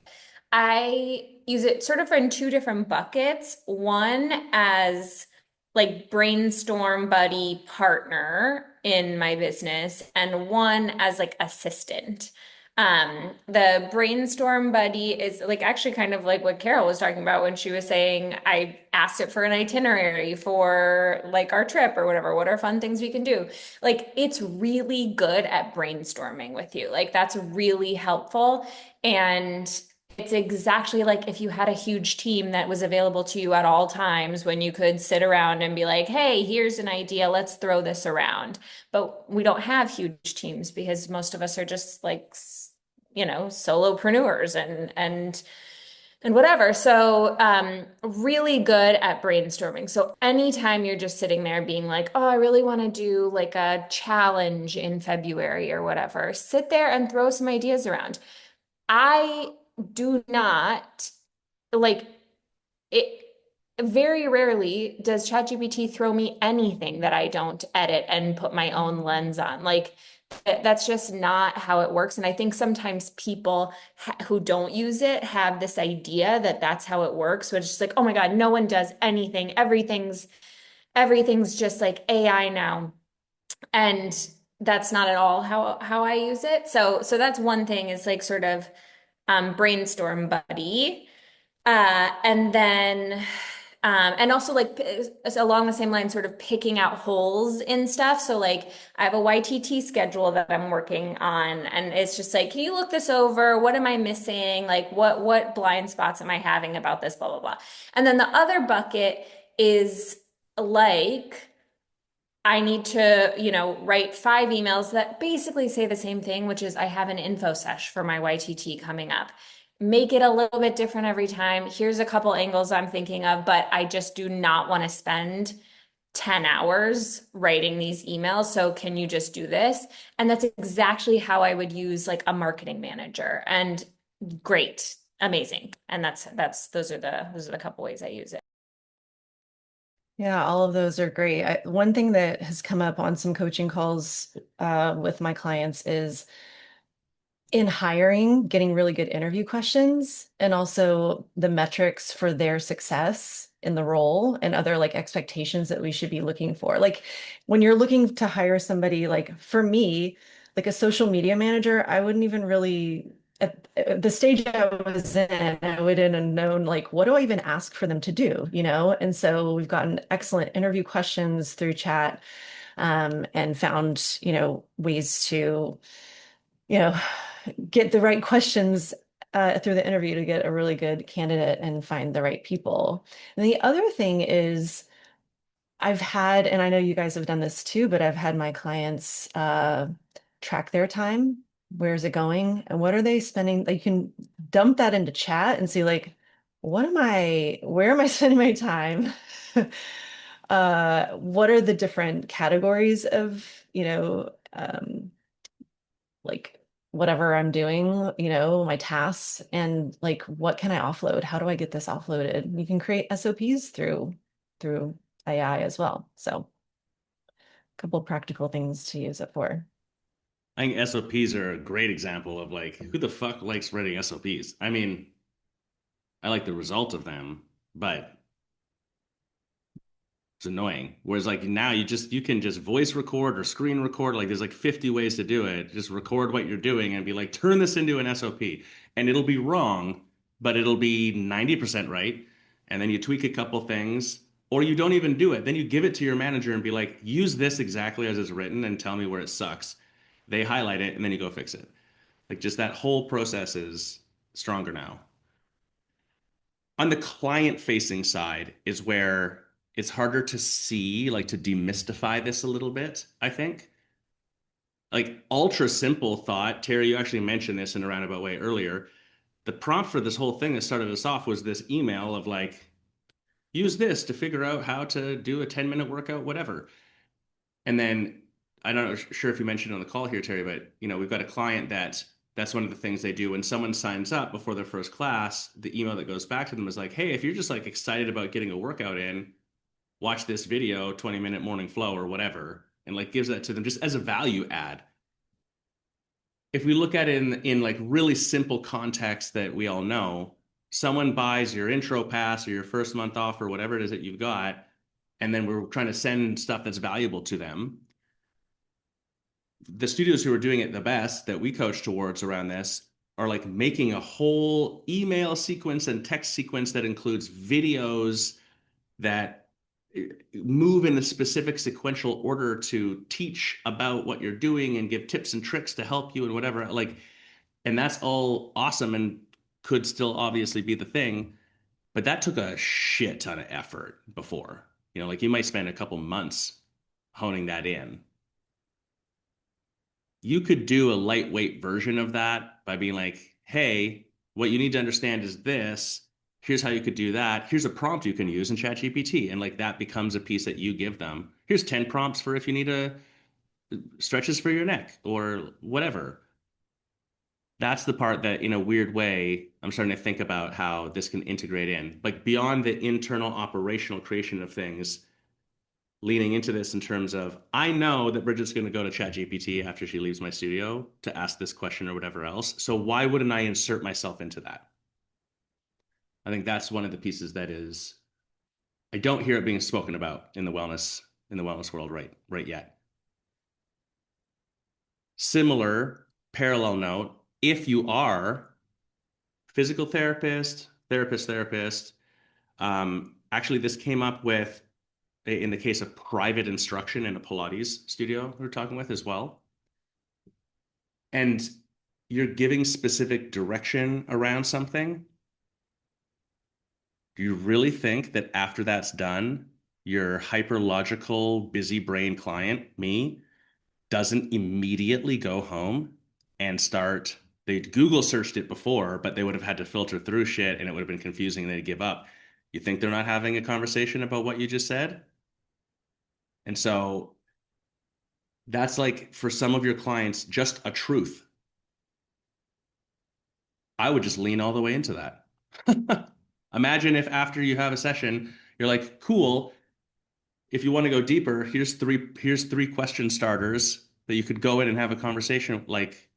I use it sort of in two different buckets. One as like brainstorm buddy partner in my business, and one as like assistant. The brainstorm buddy is like actually kind of like what Carol was talking about when she was saying, I asked it for an itinerary for like our trip or whatever. What are fun things we can do? Like it's really good at brainstorming with you. Like that's really helpful. And it's exactly like if you had a huge team that was available to you at all times when you could sit around and be like, hey, here's an idea, let's throw this around. But we don't have huge teams because most of us are just like, solopreneurs and whatever. So really good at brainstorming. So anytime you're just sitting there being like, oh, I really want to do like a challenge in February or whatever, sit there and throw some ideas around. I do not like it. Very rarely does ChatGPT throw me anything that I don't edit and put my own lens on. Like that's just not how it works. And I think sometimes people who don't use it have this idea that that's how it works. So it's just like, oh my God, no one does anything. Everything's just like AI now. And that's not at all how I use it. So that's one thing is like sort of brainstorm buddy. And then, and also like along the same line, sort of picking out holes in stuff. So like I have a YTT schedule that I'm working on, and it's just like, can you look this over? What am I missing? Like what blind spots am I having about this? Blah, blah, blah. And then the other bucket is like, I need to, write 5 emails that basically say the same thing, which is I have an info sesh for my YTT coming up. Make it a little bit different every time. Here's a couple angles I'm thinking of, but I just do not want to spend 10 hours writing these emails. So can you just do this? And that's exactly how I would use like a marketing manager. And great, amazing. And those are the couple ways I use it. Yeah, all of those are great. One thing that has come up on some coaching calls with my clients is in hiring, getting really good interview questions and also the metrics for their success in the role and other like expectations that we should be looking for. Like when you're looking to hire somebody, like for me, like a social media manager, I wouldn't even really at the stage I was in, I wouldn't have known like what do I even ask for them to do, you know? And so we've gotten excellent interview questions through chat and found, ways to, you know, get the right questions through the interview to get a really good candidate and find the right people. And the other thing is I've had, and I know you guys have done this too, but I've had my clients track their time. Where's it going? And what are they spending? Like, you can dump that into chat and see like, where am I spending my time? What are the different categories of, um, like whatever I'm doing, my tasks and like what can I offload? How do I get this offloaded? You can create SOPs through AI as well. So a couple practical things to use it for. I think SOPs are a great example of like who the fuck likes writing SOPs? I mean, I like the result of them, but it's annoying. Whereas like now you can just voice record or screen record. Like there's like 50 ways to do it. Just record what you're doing and be like, turn this into an SOP. And it'll be wrong, but it'll be 90% right. And then you tweak a couple things, or you don't even do it. Then you give it to your manager and be like, use this exactly as it's written and tell me where it sucks. They highlight it and then you go fix it. Like just that whole process is stronger now. On the client facing side is where it's harder to see, like to demystify this a little bit, I think. Like ultra simple thought, Terry, you actually mentioned this in a roundabout way earlier. The prompt for this whole thing that started us off was this email of like, use this to figure out how to do a 10-minute workout, whatever. And then I don't know, sure if you mentioned on the call here, Terry, but we've got a client that's one of the things they do when someone signs up before their first class. The email that goes back to them is like, hey, if you're just like excited about getting a workout in, watch this video, 20-minute morning flow or whatever, and like gives that to them just as a value add. If we look at it in like really simple context that we all know, someone buys your intro pass or your first month off or whatever it is that you've got, and then we're trying to send stuff that's valuable to them. The studios who are doing it the best that we coach towards around this are like making a whole email sequence and text sequence that includes videos that move in a specific sequential order to teach about what you're doing and give tips and tricks to help you and whatever. Like, and that's all awesome and could still obviously be the thing, but that took a shit ton of effort before. Like you might spend a couple months honing that in. You could do a lightweight version of that by being like, hey, what you need to understand is this. Here's how you could do that. Here's a prompt you can use in ChatGPT. And like that becomes a piece that you give them. Here's 10 prompts for if you need stretches for your neck or whatever. That's the part that, in a weird way, I'm starting to think about how this can integrate in. Like beyond the internal operational creation of things, leaning into this in terms of I know that Bridget's going to go to ChatGPT after she leaves my studio to ask this question or whatever else. So why wouldn't I insert myself into that? I think that's one of the pieces that is I don't hear it being spoken about in the wellness world right yet. Similar parallel note, if you are physical therapist, actually this came up with in the case of private instruction in a Pilates studio we're talking with as well. And you're giving specific direction around something. Do you really think that after that's done, your hyper logical, busy brain client, me, doesn't immediately go home and start? They'd Google searched it before, but they would have had to filter through shit and it would have been confusing and they'd give up. You think they're not having a conversation about what you just said? And so that's like for some of your clients, just a truth. I would just lean all the way into that. Imagine if after you have a session, you're like, cool, if you want to go deeper, here's three question starters that you could go in and have a conversation, like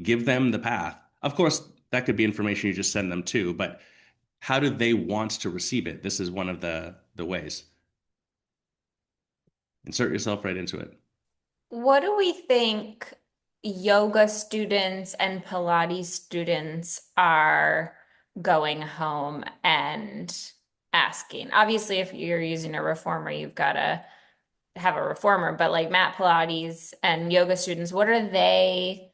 give them the path. Of course, that could be information you just send them to, but how do they want to receive it? This is one of the ways. Insert yourself right into it. What do we think yoga students and Pilates students are going home and asking? Obviously, if you're using a reformer, you've got to have a reformer, but like mat Pilates and yoga students, what are they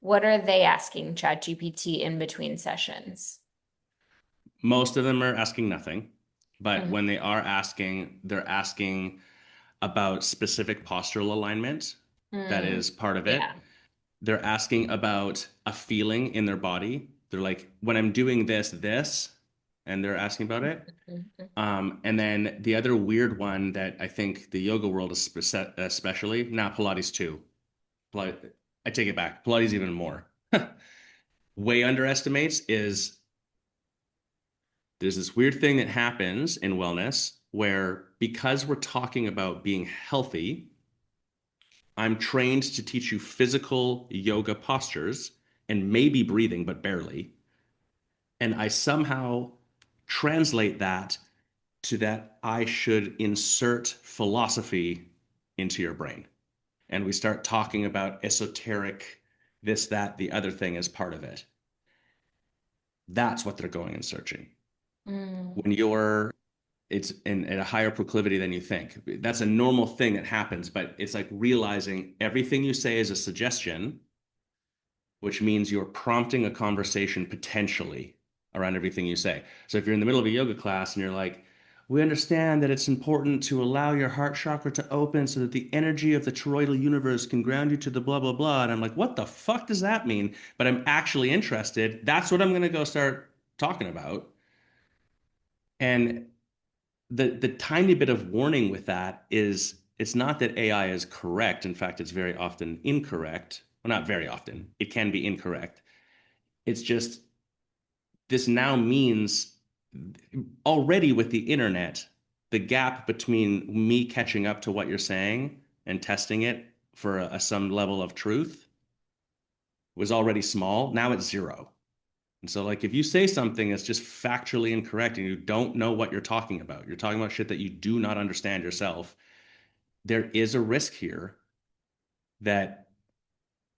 asking ChatGPT in between sessions? Most of them are asking nothing, but Mhm. when they are asking, they're asking about specific postural alignment. That Mm, is part of it. yeah. They're asking about a feeling in their body. They're like, when I'm doing this, and they're asking about it. Mhm. And then the other weird one that I think the yoga world is especially, now Pilates too. I take it back. Pilates even more. Way underestimates is there's this weird thing that happens in wellness where because we're talking about being healthy, I'm trained to teach you physical yoga postures and maybe breathing, but barely. And I somehow translate that to that I should insert philosophy into your brain. And we start talking about esoteric, this, that, the other thing as part of it. That's what they're going and searching. Mm. When it's at a higher proclivity than you think. That's a normal thing that happens, but it's like realizing everything you say is a suggestion, which means you're prompting a conversation potentially around everything you say. So if you're in the middle of a yoga class and you're like, we understand that it's important to allow your heart chakra to open so that the energy of the toroidal universe can ground you to the blah, blah, blah. And I'm like, what the fuck does that mean? But I'm actually interested. That's what I'm going to go start talking about. And the tiny bit of warning with that is it's not that AI is correct. In fact, it's very often incorrect. Well, not very often. It can be incorrect. It's just this now means already with the internet, the gap between me catching up to what you're saying and testing it for some level of truth was already small. Now it's zero. And so, like, if you say something that's just factually incorrect and you don't know what you're talking about shit that you do not understand yourself, there is a risk here that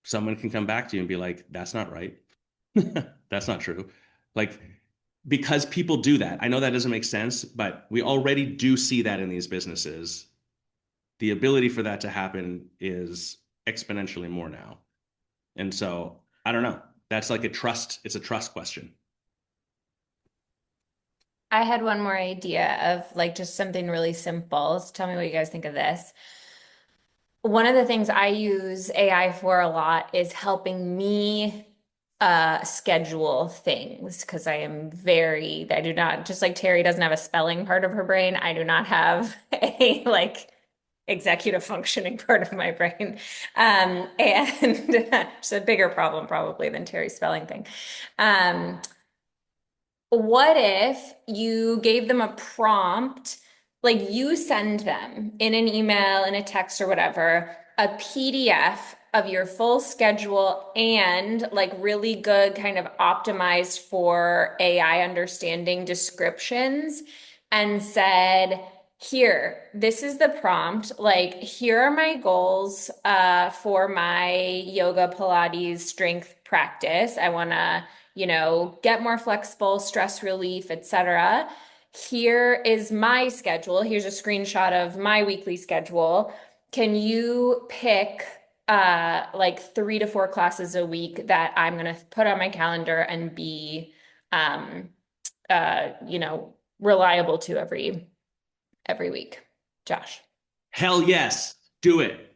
someone can come back to you and be like, that's not right. That's not true. Like, because people do that. I know that doesn't make sense, but we already do see that in these businesses. The ability for that to happen is exponentially more now. And so, I don't know. That's like it's a trust question. I had one more idea of like just something really simple. So tell me what you guys think of this. One of the things I use AI for a lot is helping me schedule things because I do not, just like Terry doesn't have a spelling part of her brain, I do not have a like executive functioning part of my brain. And it's a bigger problem probably than Terry's spelling thing. Um, what if you gave them a prompt, like you send them in an email, in a text or whatever, a PDF of your full schedule and like really good kind of optimized for AI understanding descriptions and said, here, this is the prompt. Like, here are my goals for my yoga, Pilates, strength practice. I want to get more flexible, stress relief, etc. Here is my schedule. Here's a screenshot of my weekly schedule. Can you pick like 3 to 4 classes a week that I'm going to put on my calendar and be um reliable to every week? Josh. Hell yes, do it.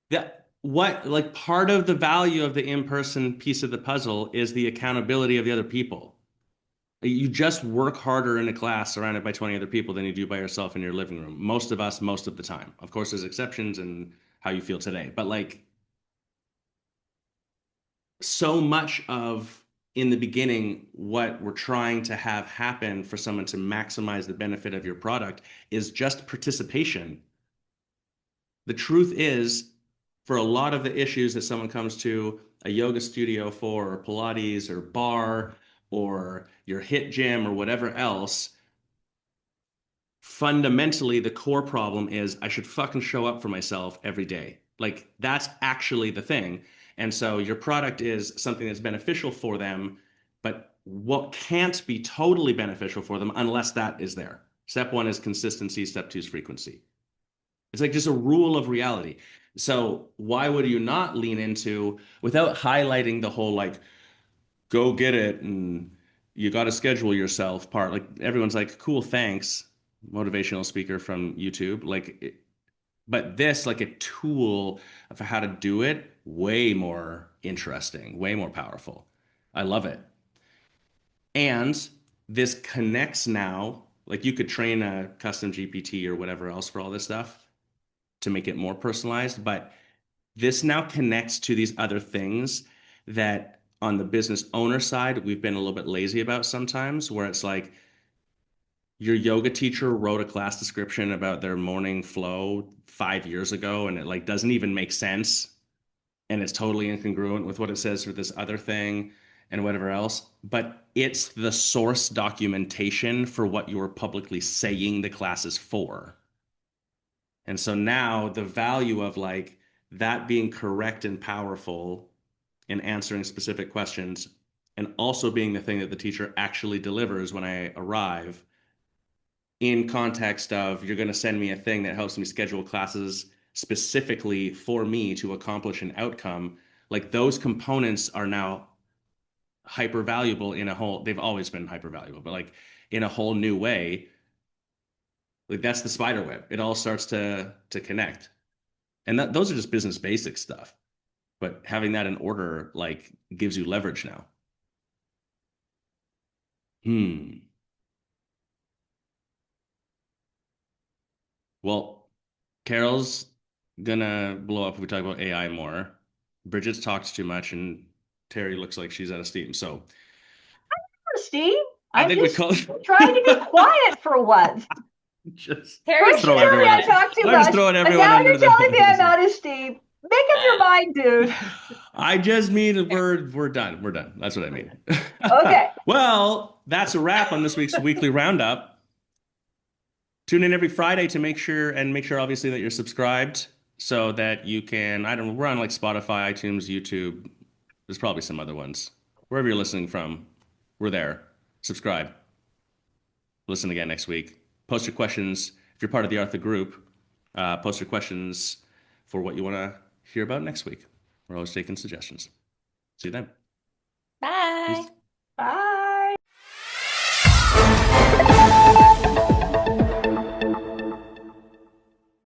That what like part of the value of the in-person piece of the puzzle is the accountability of the other people. You just work harder in a class surrounded by 20 other people than you do by yourself in your living room. Most of us, most of the time. Of course, there's exceptions in how you feel today, but like so much of in the beginning, what we're trying to have happen for someone to maximize the benefit of your product is just participation. The truth is, for a lot of the issues that someone comes to a yoga studio for, or Pilates, or bar, or your HIIT gym, or whatever else, fundamentally, the core problem is I should fucking show up for myself every day. Like, that's actually the thing. And so your product is something that's beneficial for them, but what can't be totally beneficial for them unless that is there. Step one is consistency, step two is frequency. It's like just a rule of reality. So why would you not lean into without highlighting the whole like go get it and you got to schedule yourself part? Like everyone's like, cool, thanks, motivational speaker from YouTube. But this like a tool for how to do it, way more interesting, way more powerful. I love it. And this connects now, like you could train a custom GPT or whatever else for all this stuff to make it more personalized, but This now connects to these other things that on the business owner side, we've been a little bit lazy about sometimes, where it's like your yoga teacher wrote a class description about their morning flow 5 years ago, and it like doesn't even make sense. And it's totally incongruent with what it says for this other thing and whatever else. But it's the source documentation for what you're publicly saying the class is for. And so now the value of like that being correct and powerful in answering specific questions and also being the thing that the teacher actually delivers when I arrive in context of you're going to send me a thing that helps me schedule classes specifically for me to accomplish an outcome. Like those components are now hyper valuable in a whole, they've always been hyper valuable, but like in a whole new way. Like that's the spider web. It all starts to connect. And those are just business basic stuff. But having that in order like gives you leverage now. Hmm. Well, Carol's gonna blow up if we talk about AI more. Bridget's talks too much, and Terry looks like she's out of steam. So Steve, I I'm think we just call trying to be quiet for once. Terry's First you throw tell me everyone. I talk too I'm just much, throwing and everyone now under you're telling me the I'm steam. out of steam. Make up your mind, dude. I just mean we're done. We're done. That's what I mean. Okay. Well, that's a wrap on this week's weekly roundup. Tune in every Friday to make sure obviously that you're subscribed so that you can, I don't know, we're on like Spotify, iTunes, YouTube. There's probably some other ones. Wherever you're listening from, we're there. Subscribe. Listen again next week. Post your questions. If you're part of the Artha group, post your questions for what you want to hear about next week. We're always taking suggestions. See you then. Bye. Peace.